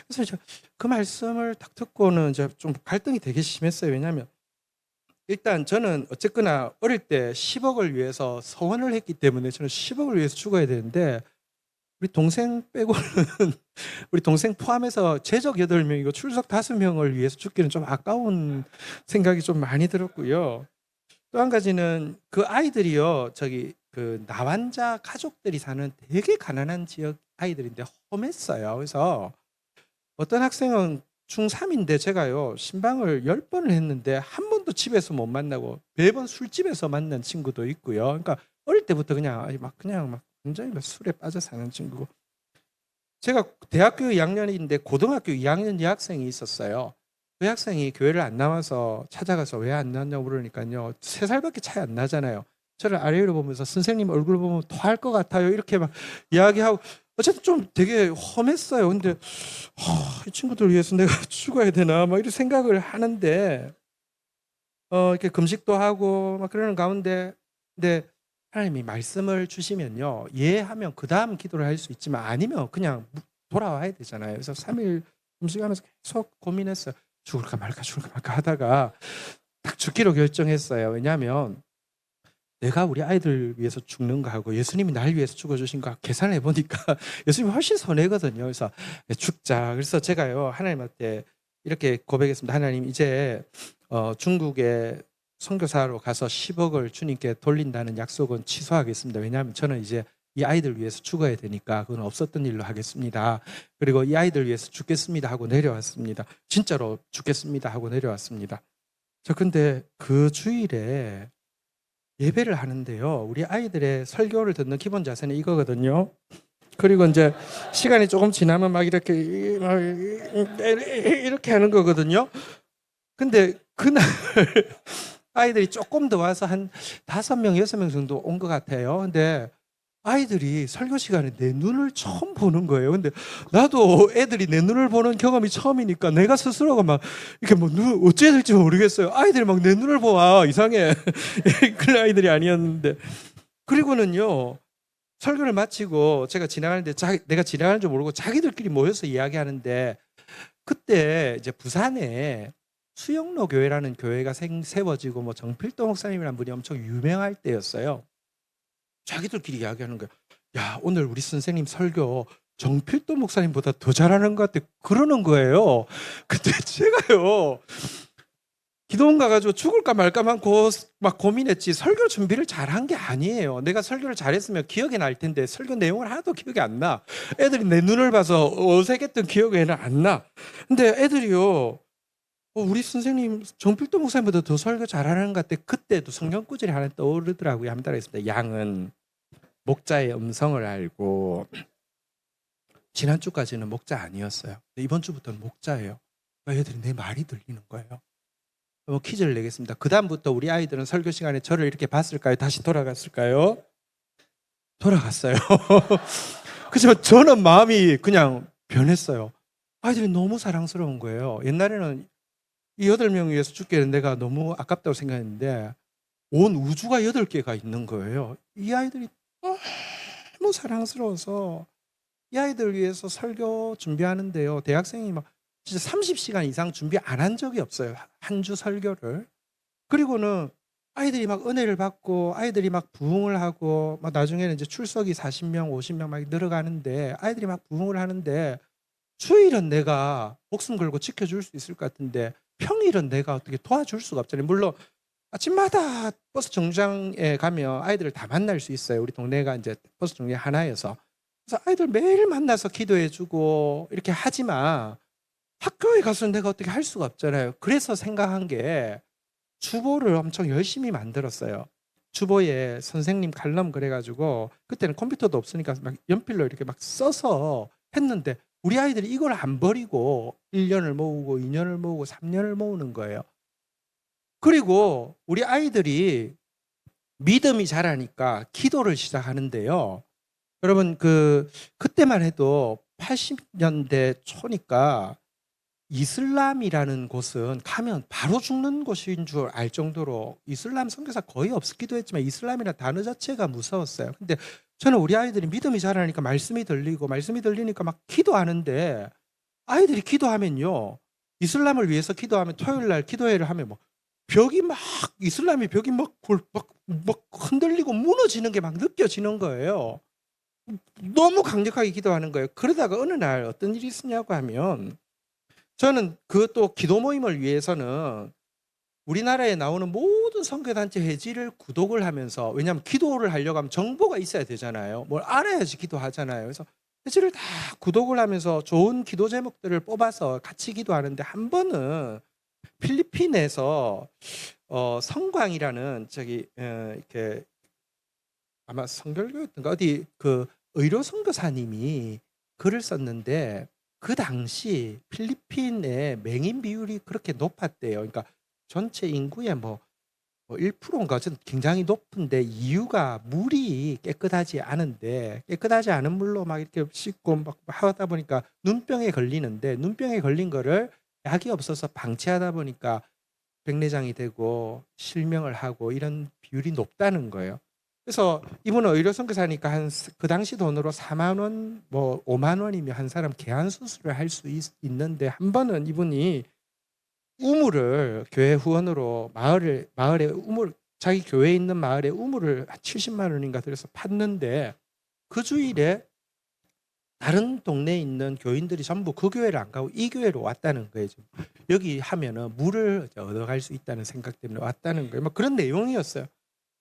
그래서 그 말씀을 딱 듣고는 이제 좀 갈등이 되게 심했어요. 왜냐하면 일단 저는 어쨌거나 어릴 때 10억을 위해서 서원을 했기 때문에 저는 10억을 위해서 죽어야 되는데 우리 동생 빼고는 우리 동생 포함해서 제적 8명이고 출석 5명을 위해서 죽기는 좀 아까운 생각이 좀 많이 들었고요. 또 한 가지는 그 아이들이요, 그 나환자 가족들이 사는 되게 가난한 지역 아이들인데 험했어요. 그래서 어떤 학생은 중3인데 제가요 신방을 10번을 했는데 한 번도 집에서 못 만나고 매번 술집에서 만난 친구도 있고요. 그러니까 어릴 때부터 그냥 굉장히 술에 빠져 사는 친구고, 제가 대학교 2학년인데 고등학교 2학년 여학생이 있었어요. 그 학생이 교회를 안 나와서 찾아가서 왜 안 나왔냐고 물으니까요 3살밖에 차이 안 나잖아요. 저를 아래로 보면서 선생님 얼굴 보면 토할 것 같아요 이렇게 막 이야기하고, 어쨌든 좀 되게 험했어요. 근데 이 친구들 위해서 내가 죽어야 되나 막 이런 생각을 하는데 이렇게 금식도 하고 막 그러는 가운데, 근데 하나님이 말씀을 주시면요 하면 그 다음 기도를 할 수 있지만 아니면 그냥 돌아와야 되잖아요. 그래서 3일 금식하면서 계속 고민했어요. 죽을까 말까 하다가 딱 죽기로 결정했어요. 왜냐하면 내가 우리 아이들 위해서 죽는 거하고 예수님이 날 위해서 죽어주신 거 계산해 보니까 예수님이 훨씬 선해거든요. 그래서 죽자. 그래서 제가요 하나님한테 이렇게 고백했습니다. 하나님, 이제 중국에 선교사로 가서 10억을 주님께 돌린다는 약속은 취소하겠습니다. 왜냐하면 저는 이제 이 아이들 위해서 죽어야 되니까 그건 없었던 일로 하겠습니다. 그리고 이 아이들 위해서 죽겠습니다 하고 내려왔습니다. 진짜로 죽겠습니다 하고 내려왔습니다. 저 근데 그 주일에 예배를 하는데요, 우리 아이들의 설교를 듣는 기본 자세는 이거거든요. 그리고 이제 시간이 조금 지나면 막 이렇게 하는 거거든요. 근데 그날 아이들이 조금 더 와서 한 5명, 6명 정도 온 것 같아요. 근데 아이들이 설교 시간에 내 눈을 처음 보는 거예요. 근데 나도 애들이 내 눈을 보는 경험이 처음이니까 내가 스스로가 막 이렇게 뭐 어째야 될지 모르겠어요. 아이들이 막 내 눈을 보아 이상해. 그런 아이들이 아니었는데. 그리고는요 설교를 마치고 제가 지나가는데 내가 지나가는 줄 모르고 자기들끼리 모여서 이야기하는데, 그때 이제 부산에 수영로 교회라는 교회가 세워지고 뭐 정필도 목사님이라는 분이 엄청 유명할 때였어요. 자기들끼리 이야기하는 거예요. 야, 오늘 우리 선생님 설교 정필도 목사님보다 더 잘하는 것 같아. 그러는 거예요. 근데 제가요 기도원 가가지고 죽을까 말까 막 고민했지 설교 준비를 잘한 게 아니에요. 내가 설교를 잘했으면 기억이 날 텐데 설교 내용을 하나도 기억이 안 나. 애들이 내 눈을 봐서 어색했던 기억에는 안 나. 근데 애들이요 우리 선생님 정필도 목사님보다 더 설교 잘하는 것 같아. 그때도 성경 구절이 하나 떠오르더라고요. 한번 따라했습니다. 양은 목자의 음성을 알고. 지난주까지는 목자 아니었어요. 이번 주부터는 목자예요. 애들이 내 말이 들리는 거예요. 퀴즈를 내겠습니다. 그 다음부터 우리 아이들은 설교 시간에 저를 이렇게 봤을까요? 다시 돌아갔을까요? 돌아갔어요. 그렇지만 저는 마음이 그냥 변했어요. 아이들이 너무 사랑스러운 거예요. 옛날에는 이 8명 위해서 죽기에는 내가 너무 아깝다고 생각했는데 온 우주가 8개가 있는 거예요. 이 아이들이 너무 사랑스러워서 이 아이들 위해서 설교 준비하는데요. 대학생이 막 진짜 30시간 이상 준비 안 한 적이 없어요. 한 주 설교를. 그리고는 아이들이 막 은혜를 받고 아이들이 막 부흥을 하고 막 나중에는 이제 출석이 40명, 50명 막 늘어가는데 아이들이 막 부흥을 하는데 주일은 내가 목숨 걸고 지켜줄 수 있을 것 같은데 평일은 내가 어떻게 도와줄 수가 없잖아요. 물론 아침마다 버스 정류장에 가면 아이들을 다 만날 수 있어요. 우리 동네가 이제 버스 정류장 하나여서. 그래서 아이들 매일 만나서 기도해주고 이렇게 하지만 학교에 가서 내가 어떻게 할 수가 없잖아요. 그래서 생각한 게 주보를 엄청 열심히 만들었어요. 주보에 선생님 칼럼 그래가지고 그때는 컴퓨터도 없으니까 막 연필로 이렇게 막 써서 했는데 우리 아이들이 이걸 안 버리고 1년을 모으고 2년을 모으고 3년을 모으는 거예요. 그리고 우리 아이들이 믿음이 자라니까 기도를 시작하는데요. 여러분 그때만 해도 80년대 초니까 이슬람이라는 곳은 가면 바로 죽는 곳인 줄 알 정도로 이슬람 선교사 거의 없기도 했지만 이슬람이라는 단어 자체가 무서웠어요. 근데 저는 우리 아이들이 믿음이 자라니까 말씀이 들리니까 막 기도하는데 아이들이 기도하면요. 이슬람을 위해서 기도하면 토요일 날 기도회를 하면 뭐 벽이 막 이슬람이 벽이 막 흔들리고 무너지는 게 막 느껴지는 거예요. 너무 강력하게 기도하는 거예요. 그러다가 어느 날 어떤 일이 있었냐고 하면 저는 그것도 기도 모임을 위해서는 우리나라에 나오는 모든 선교단체 회지를 구독을 하면서 왜냐하면 기도를 하려고 하면 정보가 있어야 되잖아요. 뭘 알아야지 기도하잖아요. 그래서 회지를 다 구독을 하면서 좋은 기도 제목들을 뽑아서 같이 기도하는데 한 번은 필리핀에서 성광이라는 이렇게 아마 성결교였던가 어디 그 의료 선교사님이 글을 썼는데 그 당시 필리핀의 맹인 비율이 그렇게 높았대요. 그러니까 전체 인구의 뭐 1%인가 굉장히 높은데 이유가 물이 깨끗하지 않은데 깨끗하지 않은 물로 막 이렇게 씻고 막 하다 보니까 눈병에 걸리는데 눈병에 걸린 거를 약이 없어서 방치하다 보니까 백내장이 되고 실명을 하고 이런 비율이 높다는 거예요. 그래서 이분은 의료 선교사니까 한 그 당시 돈으로 4만 원, 뭐 5만 원이면 한 사람 개안 수술을 할 수 있는데 한 번은 이분이 우물을 교회 후원으로 마을에 우물 자기 교회에 있는 마을에 우물을 70만 원인가 들여서 팠는데 그 주일에 다른 동네에 있는 교인들이 전부 그 교회를 안 가고 이 교회로 왔다는 거예요. 여기 하면은 물을 얻어갈 수 있다는 생각 때문에 왔다는 거예요. 막 그런 내용이었어요.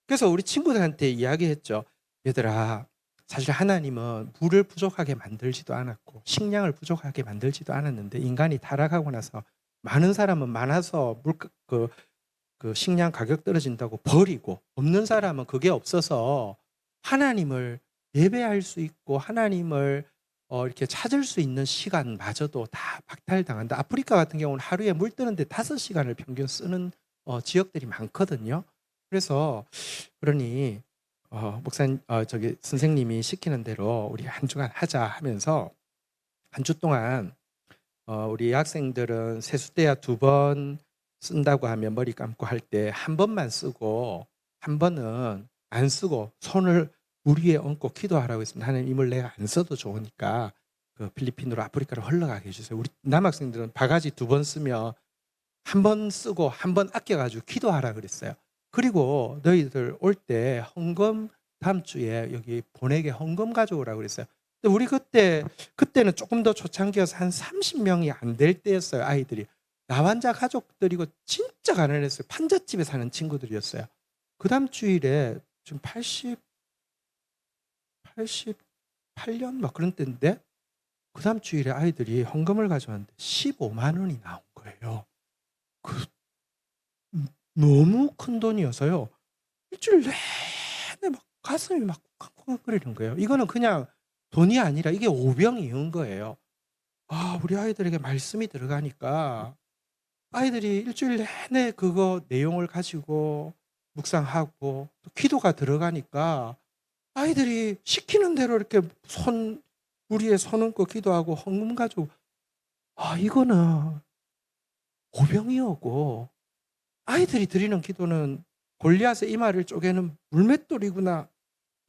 그래서 우리 친구들한테 이야기했죠. 얘들아, 사실 하나님은 물을 부족하게 만들지도 않았고 식량을 부족하게 만들지도 않았는데 인간이 타락하고 나서 많은 사람은 많아서 그 식량 가격 떨어진다고 버리고 없는 사람은 그게 없어서 하나님을 예배할 수 있고 하나님을 이렇게 찾을 수 있는 시간마저도 다 박탈당한다. 아프리카 같은 경우는 하루에 물 뜨는데 5시간을 평균 쓰는 지역들이 많거든요. 그래서 그러니 목사님 저기 선생님이 시키는 대로 우리 한 주간 하자 하면서 한 주 동안 우리 학생들은 세수대야 2번 쓴다고 하면 머리 감고 할 때 한 번만 쓰고 한 번은 안 쓰고 손을 물 위에 얹고 기도하라고 했습니다. 하나님 이 물 내가 안 써도 좋으니까 그 필리핀으로 아프리카로 흘러가게 해주세요. 우리 남학생들은 바가지 2번 쓰면 한 번 쓰고 한 번 아껴가지고 기도하라 그랬어요. 그리고 너희들 올 때 헌금 다음 주에 여기 보내게 헌금 가져오라고 그랬어요. 근데 우리 그때는 조금 더 초창기여서 한 30명이 안 될 때였어요. 아이들이 나 환자 가족들이고 진짜 가난했어요. 판잣집에 사는 친구들이었어요. 그 다음 주일에 지금 88년 막 그런 때인데 그 다음 주일에 아이들이 헌금을 가져왔는데 15만 원이 나온 거예요. 너무 큰 돈이어서요. 일주일 내내 막 가슴이 막 쿵쿵거리는 거예요. 이거는 그냥 돈이 아니라 이게 오병이은 거예요. 우리 아이들에게 말씀이 들어가니까 아이들이 일주일 내내 그거 내용을 가지고 묵상하고 또 기도가 들어가니까 아이들이 시키는 대로 이렇게 물 위에 손 얹고 기도하고 헌금 가지고 이거는 오병이어고 아이들이 드리는 기도는 골리앗의 이마를 쪼개는 물맷돌이구나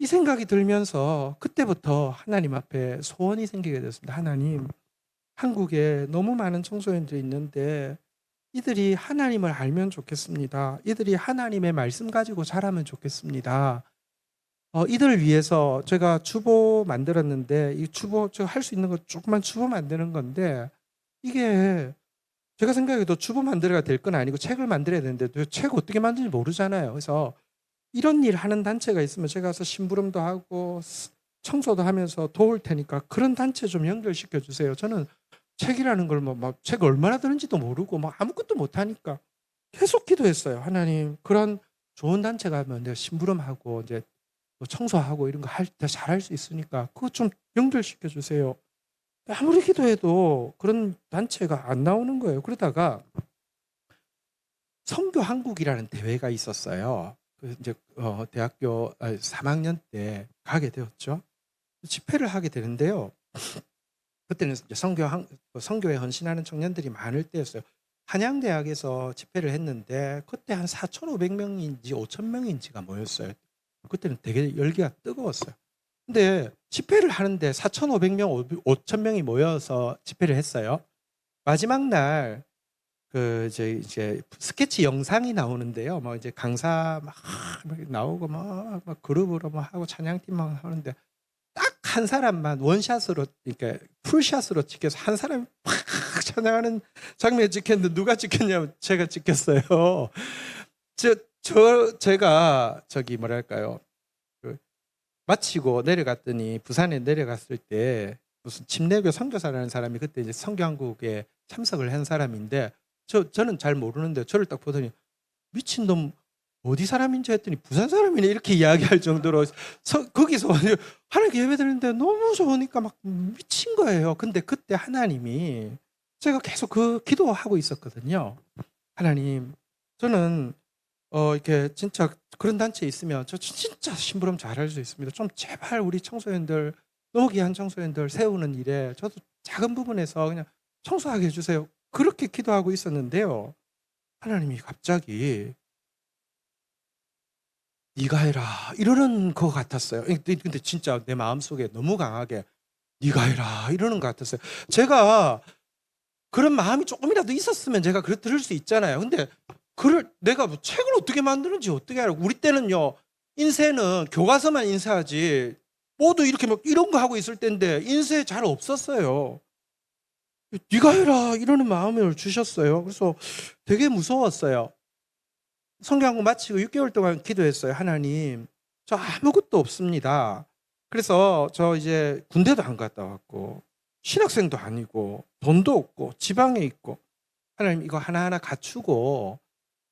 이 생각이 들면서 그때부터 하나님 앞에 소원이 생기게 됐습니다. 하나님, 한국에 너무 많은 청소년들이 있는데 이들이 하나님을 알면 좋겠습니다. 이들이 하나님의 말씀 가지고 자라면 좋겠습니다. 이들을 위해서 제가 주보 만들었는데 이 주보 제가 할 수 있는 거 조그만 주보 만드는 건데 이게 제가 생각해도 주보 만들어야 될 건 아니고 책을 만들어야 되는데 책 어떻게 만드는지 모르잖아요. 그래서 이런 일 하는 단체가 있으면 제가 가서 심부름도 하고 청소도 하면서 도울 테니까 그런 단체 좀 연결시켜 주세요. 저는 책이라는 걸 막 책 얼마나 드는지도 모르고 막 아무것도 못하니까 계속 기도했어요. 하나님, 그런 좋은 단체가 하면 내가 심부름하고 이제 또 청소하고 이런 거 잘할 수 있으니까 그거 좀 연결시켜 주세요. 아무리 기도해도 그런 단체가 안 나오는 거예요. 그러다가 선교 한국이라는 대회가 있었어요. 그 이제 대학교 3학년 때 가게 되었죠. 집회를 하게 되는데요. 그때는 이제 선교에 헌신하는 청년들이 많을 때였어요. 한양대학에서 집회를 했는데 그때 한 4,500명인지 5,000명인지가 모였어요. 그때는 되게 열기가 뜨거웠어요. 근데 집회를 하는데 4,500명, 5,000명이 모여서 집회를 했어요. 마지막 날 그 이제 스케치 영상이 나오는데요. 뭐 이제 강사 막 나오고 막 그룹으로 막 하고 찬양팀만 하는데 딱 한 사람만 원샷으로, 그러니까 풀샷으로 찍혀서 한 사람이 팍 찬양하는 장면이 찍혔는데 누가 찍혔냐면 제가 찍혔어요. 제가 저기 뭐랄까요, 그 마치고 내려갔더니 부산에 내려갔을 때 무슨 침례교 선교사라는 사람이 그때 이제 선교한국에 참석을 한 사람인데 저는 잘 모르는데 저를 딱 보더니 미친놈 어디 사람인지 했더니 부산 사람이네 이렇게 이야기할 정도로 거기서 하나님께 예배드리는데 너무 좋으니까 막 미친 거예요. 근데 그때 하나님이, 제가 계속 그 기도하고 있었거든요. 하나님, 저는 이렇게 진짜 그런 단체에 있으면 저 진짜 심부름 잘할 수 있습니다. 좀 제발 우리 청소년들, 너무 귀한 청소년들 세우는 일에 저도 작은 부분에서 그냥 청소하게 해주세요. 그렇게 기도하고 있었는데요. 하나님이 갑자기 네가 해라 이러는 것 같았어요. 근데 진짜 내 마음속에 너무 강하게 네가 해라 이러는 것 같았어요. 제가 그런 마음이 조금이라도 있었으면 제가 그걸 들을 수 있잖아요. 근데 내가 뭐 책을 어떻게 만드는지 어떻게 알아? 우리 때는요, 인쇄는 교과서만 인쇄하지 모두 이렇게 막 이런 거 하고 있을 때인데 인쇄 잘 없었어요. 네가 해라 이러는 마음을 주셨어요. 그래서 되게 무서웠어요. 성경공부 마치고 6개월 동안 기도했어요. 하나님, 저 아무것도 없습니다. 그래서 저 이제 군대도 안 갔다 왔고 신학생도 아니고 돈도 없고 지방에 있고, 하나님 이거 하나하나 갖추고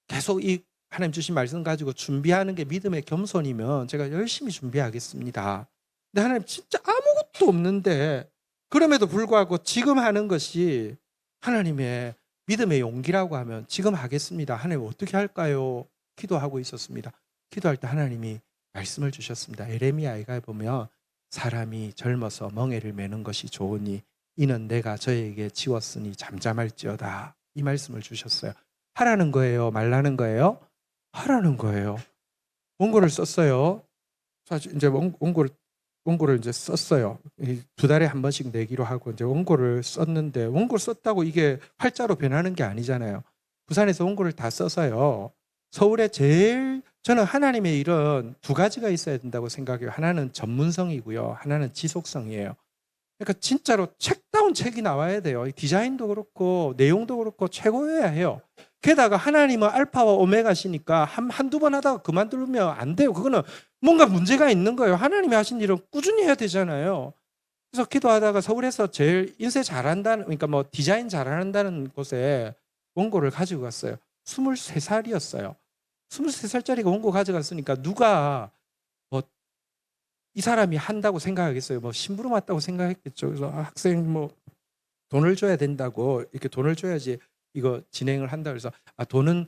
계속 이 하나님 주신 말씀 가지고 준비하는 게 믿음의 겸손이면 제가 열심히 준비하겠습니다. 근데 하나님 진짜 아무것도 없는데 그럼에도 불구하고 지금 하는 것이 하나님의 믿음의 용기라고 하면 지금 하겠습니다. 하나님 어떻게 할까요? 기도하고 있었습니다. 기도할 때 하나님이 말씀을 주셨습니다. 에레미야에 보면 사람이 젊어서 멍에를 매는 것이 좋으니 이는 내가 저에게 지웠으니 잠잠할지어다. 이 말씀을 주셨어요. 하라는 거예요? 말라는 거예요? 하라는 거예요. 원고를 썼어요. 사실 이제 원고를 이제 썼어요. 2달에 한 번씩 내기로 하고 이제 원고를 썼는데, 원고를 썼다고 이게 활자로 변하는 게 아니잖아요. 부산에서 원고를 다 써서요. 서울에 저는 하나님의 일은 두 가지가 있어야 된다고 생각해요. 하나는 전문성이고요. 하나는 지속성이에요. 그러니까 진짜로 책다운 책이 나와야 돼요. 디자인도 그렇고 내용도 그렇고 최고여야 해요. 게다가 하나님은 알파와 오메가시니까 한두 번 하다가 그만두면 안 돼요. 그거는 뭔가 문제가 있는 거예요. 하나님이 하신 일은 꾸준히 해야 되잖아요. 그래서 기도하다가 서울에서 제일 인쇄 잘한다는, 그러니까 뭐 디자인 잘한다는 곳에 원고를 가지고 갔어요. 23살이었어요. 23살짜리가 원고 가져갔으니까 누가 뭐 이 사람이 한다고 생각하겠어요? 뭐 심부름 왔다고 생각했겠죠. 그래서 학생 뭐 돈을 줘야 된다고, 이렇게 돈을 줘야지 이거 진행을 한다. 그래서 돈은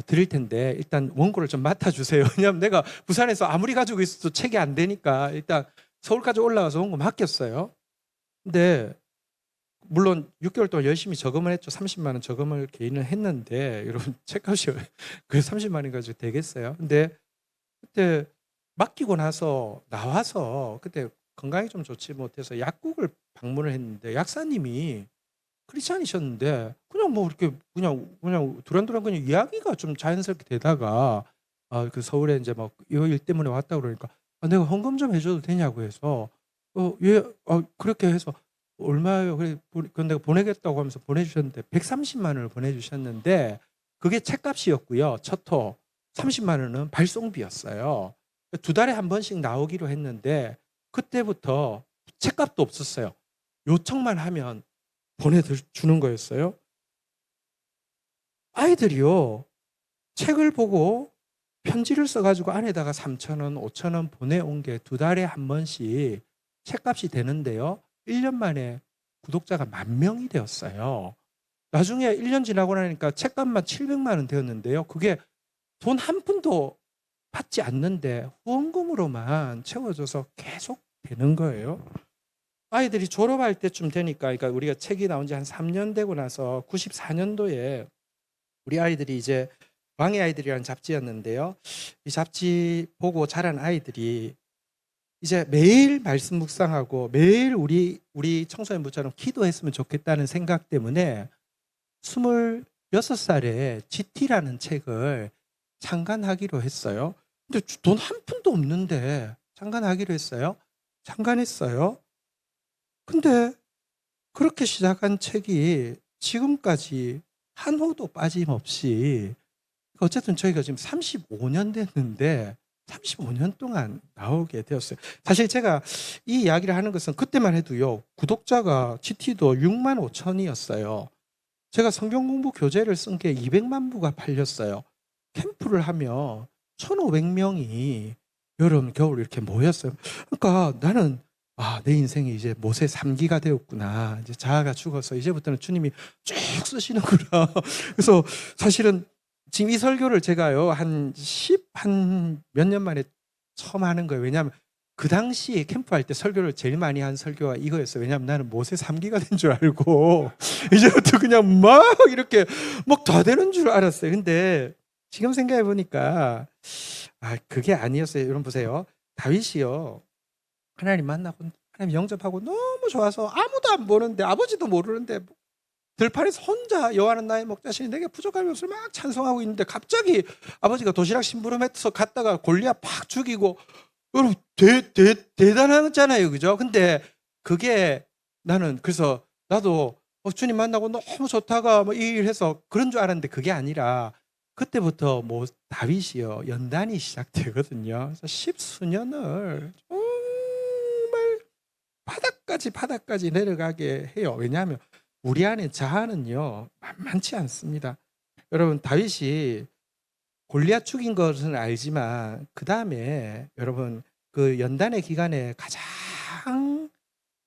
드릴 텐데 일단 원고를 좀 맡아주세요. 왜냐하면 내가 부산에서 아무리 가지고 있어도 책이 안 되니까 일단 서울까지 올라가서 원고 맡겼어요. 근데 물론 6개월 동안 열심히 저금을 했죠. 30만 원 저금을 개인은 했는데 여러분 책값이 그 30만 원 가지고 되겠어요? 근데 그때 맡기고 나서 나와서 그때 건강이 좀 좋지 못해서 약국을 방문을 했는데 약사님이 크리스찬이셨는데 그냥 뭐 이렇게 그냥 두란두란 그냥 이야기가 좀 자연스럽게 되다가 그 서울에 이제 막 이 일 때문에 왔다 그러니까 내가 헌금 좀 해줘도 되냐고 해서 예, 그렇게 해서 얼마요? 그래 내가 보내겠다고 하면서 보내주셨는데 130만 원을 보내주셨는데 그게 책값이었고요. 첫호 30만 원은 발송비였어요. 2달에 한 번씩 나오기로 했는데 그때부터 책값도 없었어요. 요청만 하면 보내주는 거였어요. 아이들이요, 책을 보고 편지를 써가지고 안에다가 3,000원, 5,000원 보내온 게 2달에 한 번씩 책값이 되는데요. 1년 만에 구독자가 10,000명이 되었어요. 나중에 1년 지나고 나니까 책값만 700만 원 되었는데요. 그게 돈 한 푼도 받지 않는데 후원금으로만 채워줘서 계속 되는 거예요. 아이들이 졸업할 때쯤 되니까, 그러니까 우리가 책이 나온 지 한 3년 되고 나서 94년도에 우리 아이들이 이제 왕의 아이들이라는 잡지였는데요. 이 잡지 보고 자란 아이들이 이제 매일 말씀 묵상하고 매일 우리 청소년부처럼 기도했으면 좋겠다는 생각 때문에 26살에 GT라는 책을 창간하기로 했어요. 근데 돈 한 푼도 없는데 창간하기로 했어요. 창간했어요. 근데 그렇게 시작한 책이 지금까지 한 호도 빠짐없이, 어쨌든 저희가 지금 35년 됐는데 35년 동안 나오게 되었어요. 사실 제가 이 이야기를 하는 것은 그때만 해도요, 구독자가 GT도 6만 5천이었어요. 제가 성경 공부 교재를 쓴 게 200만 부가 팔렸어요. 캠프를 하면 1,500명이 여름, 겨울 이렇게 모였어요. 그러니까 나는 내 인생이 이제 모세 3기가 되었구나. 이제 자아가 죽어서 이제부터는 주님이 쭉 쓰시는구나. 그래서 사실은 지금 이 설교를 제가요, 한 몇 년 만에 처음 하는 거예요. 왜냐하면 그 당시에 캠프할 때 설교를 제일 많이 한 설교가 이거였어요. 왜냐하면 나는 모세 3기가 된 줄 알고 이제부터 그냥 막 이렇게 막 다 되는 줄 알았어요. 근데 지금 생각해 보니까 그게 아니었어요. 여러분 보세요. 다윗이요, 하나님 만나고 하나님 영접하고 너무 좋아서 아무도 안 보는데, 아버지도 모르는데 들판에서 혼자 여호와는 나의 목자시니 내게 부족할 것을 막 찬송하고 있는데, 갑자기 아버지가 도시락 심부름해서 갔다가 골리앗 팍 죽이고, 여러분 대단하잖아요, 그죠? 근데 그게 나는 그래서 나도 주님 만나고 너무 좋다가 뭐 이 일 해서 그런 줄 알았는데, 그게 아니라 그때부터 뭐 다윗이요, 연단이 시작되거든요. 그래서 10수년을 정말 바닥까지 내려가게 해요. 왜냐하면 우리 안에 자아는요, 만만치 않습니다. 여러분, 다윗이 골리앗 죽인 것은 알지만 그 다음에 여러분, 그 연단의 기간에 가장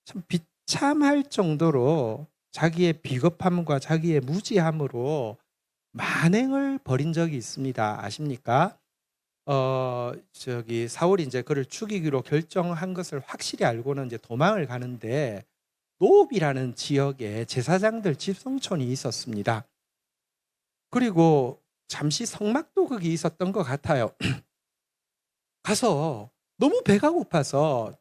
참 비참할 정도로 자기의 비겁함과 자기의 무지함으로 만행을 벌인 적이 있습니다. 아십니까? 사울이 이제 그를 죽이기로 결정한 것을 확실히 알고는 이제 도망을 가는데, 노비라는 지역에 제사장들 집성촌이 있었습니다. 그리고 잠시 성막도 거기 있었던 것 같아요. 가서 너무 배가 고파서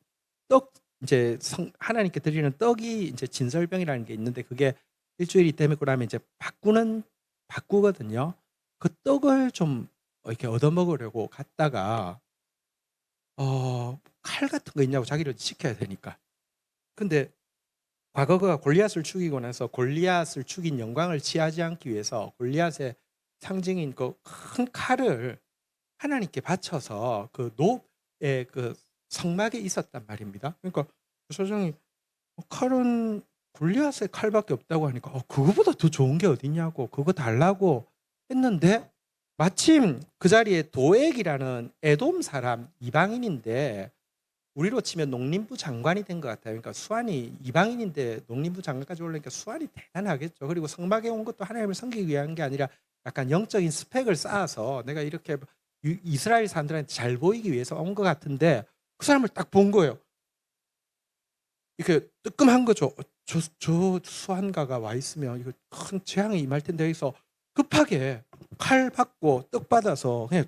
이제 하나님께 드리는 떡이 이제 진설병이라는 게 있는데, 그게 일주일이 되고 나면 이제 바꾸거든요. 그 떡을 좀 이렇게 얻어먹으려고 갔다가 칼 같은 거 있냐고 자기를 지켜야 되니까. 근데 과거가 골리앗을 죽이고 나서 골리앗을 죽인 영광을 취하지 않기 위해서 골리앗의 상징인 그 큰 칼을 하나님께 바쳐서 그 노의 그 성막에 있었단 말입니다. 그러니까 소장이 칼은 골리앗의 칼밖에 없다고 하니까 그거보다 더 좋은 게 어딨냐고, 그거 달라고 했는데, 마침 그 자리에 도액이라는 에돔 사람, 이방인인데 우리로 치면 농림부 장관이 된 것 같아요. 그러니까 수완이 이방인인데 농림부 장관까지 올라니까 수완이 대단하겠죠. 그리고 성막에 온 것도 하나님을 섬기기 위한 게 아니라 약간 영적인 스펙을 쌓아서 내가 이렇게 이스라엘 사람들한테 잘 보이기 위해서 온 것 같은데, 그 사람을 딱 본 거예요. 이렇게 뜨끔한 거죠. 저 수완가가 와 있으면 이거 큰 재앙이 임할 텐데, 해서 급하게 칼 받고 떡 받아서 그냥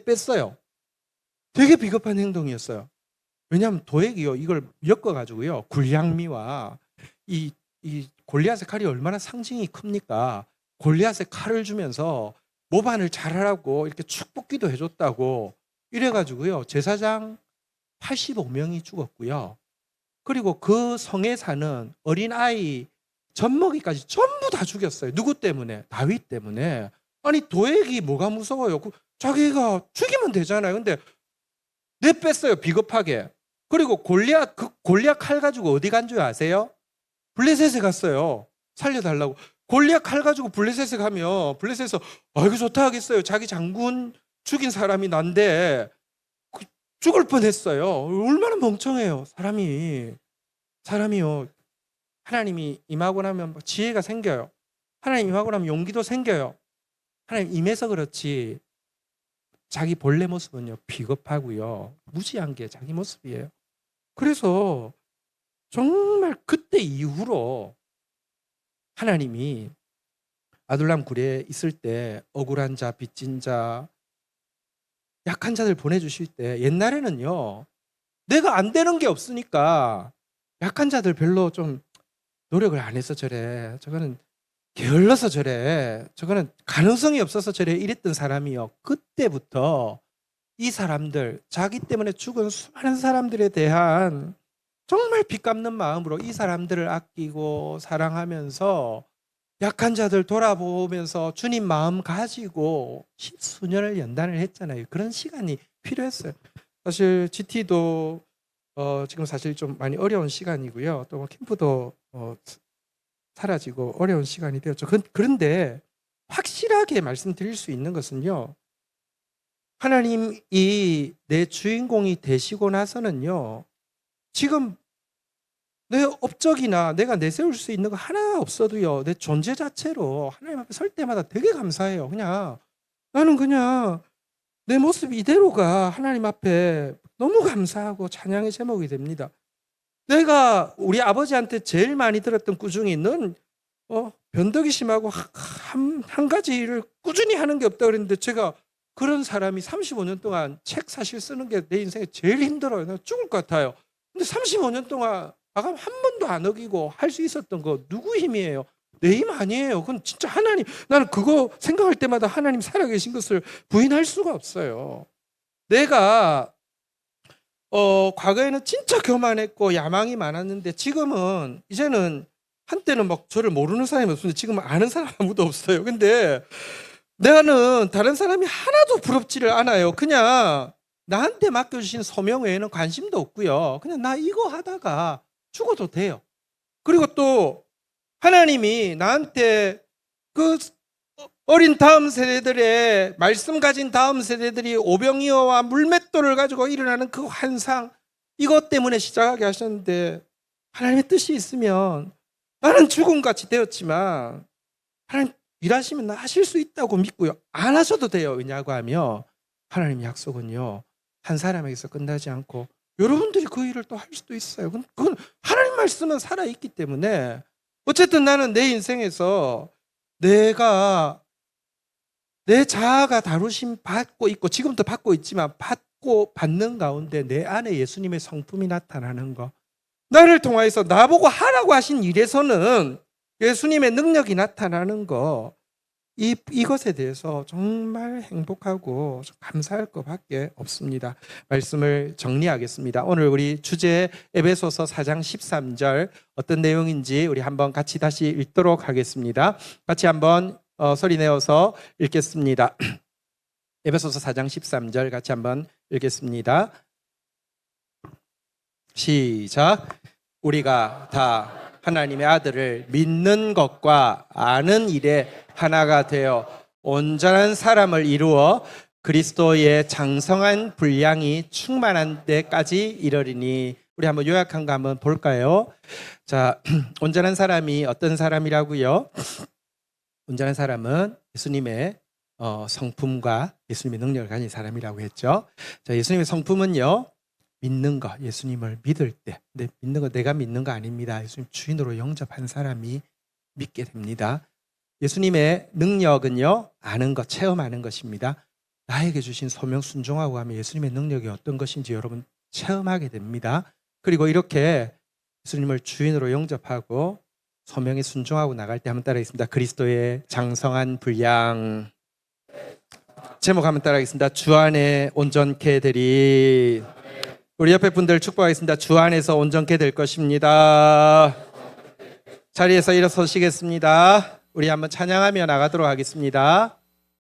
뺐어요. 되게 비겁한 행동이었어요. 왜냐하면 도액이요, 이걸 엮어가지고요, 굴량미와 이 골리앗의 칼이 얼마나 상징이 큽니까? 골리앗의 칼을 주면서 모반을 잘하라고 이렇게 축복기도 해줬다고 이래가지고요, 제사장 85명이 죽었고요. 그리고 그 성에 사는 어린아이 젖먹이까지 전부 다 죽였어요. 누구 때문에? 다윗 때문에. 아니, 도액이 뭐가 무서워요? 자기가 죽이면 되잖아요. 근데 뺐어요, 비겁하게. 그리고 골리앗 칼 가지고 어디 간 줄 아세요? 블레셋에 갔어요. 살려달라고. 골리앗 칼 가지고 블레셋에 가면 블레셋에서 이거 좋다 하겠어요. 자기 장군 죽인 사람이 난데 죽을 뻔했어요. 얼마나 멍청해요. 사람이요. 하나님이 임하고 나면 지혜가 생겨요. 하나님 임하고 나면 용기도 생겨요. 하나님 임해서 그렇지 자기 본래 모습은요 비겁하고요 무지한 게 자기 모습이에요. 그래서 정말 그때 이후로 하나님이 아둘람 굴에 있을 때 억울한 자, 빚진 자, 약한 자들 보내주실 때 옛날에는요 내가 안 되는 게 없으니까 약한 자들 별로 좀 노력을 안 해서 저래, 저거는 게을러서 저래, 저거는 가능성이 없어서 저래 이랬던 사람이요 그때부터 이 사람들, 자기 때문에 죽은 수많은 사람들에 대한 정말 빚갚는 마음으로 이 사람들을 아끼고 사랑하면서 약한 자들 돌아보면서 주님 마음 가지고 수년을 연단을 했잖아요. 그런 시간이 필요했어요. 사실 GT도 지금 사실 좀 많이 어려운 시간이고요. 또 캠프도 사라지고 어려운 시간이 되었죠. 그런데 확실하게 말씀드릴 수 있는 것은요. 하나님이 내 주인공이 되시고 나서는요. 지금 내 업적이나 내가 내세울 수 있는 거 하나 없어도요. 내 존재 자체로 하나님 앞에 설 때마다 되게 감사해요. 나는 그냥 내 모습 이대로가 하나님 앞에 너무 감사하고 찬양의 제목이 됩니다. 내가 우리 아버지한테 제일 많이 들었던 꾸중이 넌 변덕이 심하고 한 가지 일을 꾸준히 하는 게 없다 그랬는데 제가 그런 사람이 35년 동안 책 사실 쓰는 게 내 인생에 제일 힘들어요. 내가 죽을 것 같아요. 근데 35년 동안 마감 한 번도 안 어기고 할 수 있었던 거 누구 힘이에요? 내 힘 아니에요. 그건 진짜 하나님. 나는 그거 생각할 때마다 하나님 살아계신 것을 부인할 수가 없어요. 내가 과거에는 진짜 교만했고 야망이 많았는데 지금은 이제는 한때는 막 저를 모르는 사람이 없었는데 지금은 아는 사람 아무도 없어요. 근데 나는 다른 사람이 하나도 부럽지를 않아요. 그냥 나한테 맡겨주신 소명 외에는 관심도 없고요. 그냥 나 이거 하다가 죽어도 돼요. 그리고 또 하나님이 나한테 그 어린 다음 세대들의 말씀 가진 다음 세대들이 오병이어와 물맷돌을 가지고 일어나는 그 환상 이것 때문에 시작하게 하셨는데 하나님의 뜻이 있으면 나는 죽음같이 되었지만 하나님 일하시면 나 하실 수 있다고 믿고요. 안 하셔도 돼요. 왜냐고 하면 하나님 약속은요. 한 사람에게서 끝나지 않고 여러분들이 그 일을 또 할 수도 있어요. 그건 하나님 말씀은 살아있기 때문에 어쨌든 나는 내 인생에서 내가 내 자아가 다루심 받고 있고 지금도 받고 있지만 받는 가운데 내 안에 예수님의 성품이 나타나는 거 나를 통하여서 나보고 하라고 하신 일에서는 예수님의 능력이 나타나는 거 이것에 대해서 정말 행복하고 감사할 것밖에 없습니다. 말씀을 정리하겠습니다. 오늘 우리 주제 에베소서 4장 13절 어떤 내용인지 우리 한번 같이 다시 읽도록 하겠습니다. 같이 한번 소리 내어서 읽겠습니다. 에베소서 4장 13절 같이 한번 읽겠습니다. 시작. 우리가 다 하나님의 아들을 믿는 것과 아는 일에 하나가 되어 온전한 사람을 이루어 그리스도의 장성한 분량이 충만한 데까지 이르리니. 우리 한번 요약한 거 한번 볼까요? 자, 온전한 사람이 어떤 사람이라고요? 온전한 사람은 예수님의 성품과 예수님의 능력을 가진 사람이라고 했죠. 자, 예수님의 성품은요. 믿는 거, 예수님을 믿을 때. 근데 믿는 거 내가 믿는 거 아닙니다. 예수님 주인으로 영접한 사람이 믿게 됩니다. 예수님의 능력은요. 아는 것, 체험하는 것입니다. 나에게 주신 소명 순종하고 하면 예수님의 능력이 어떤 것인지 여러분 체험하게 됩니다. 그리고 이렇게 예수님을 주인으로 영접하고 소명에 순종하고 나갈 때 한번 따라하겠습니다. 그리스도의 장성한 분량. 제목 한번 따라하겠습니다. 주 안에 온전케 되리. 우리 옆에 분들 축복하겠습니다. 주 안에서 온전케 될 것입니다. 자리에서 일어서시겠습니다. 우리 한번 찬양하며 나가도록 하겠습니다.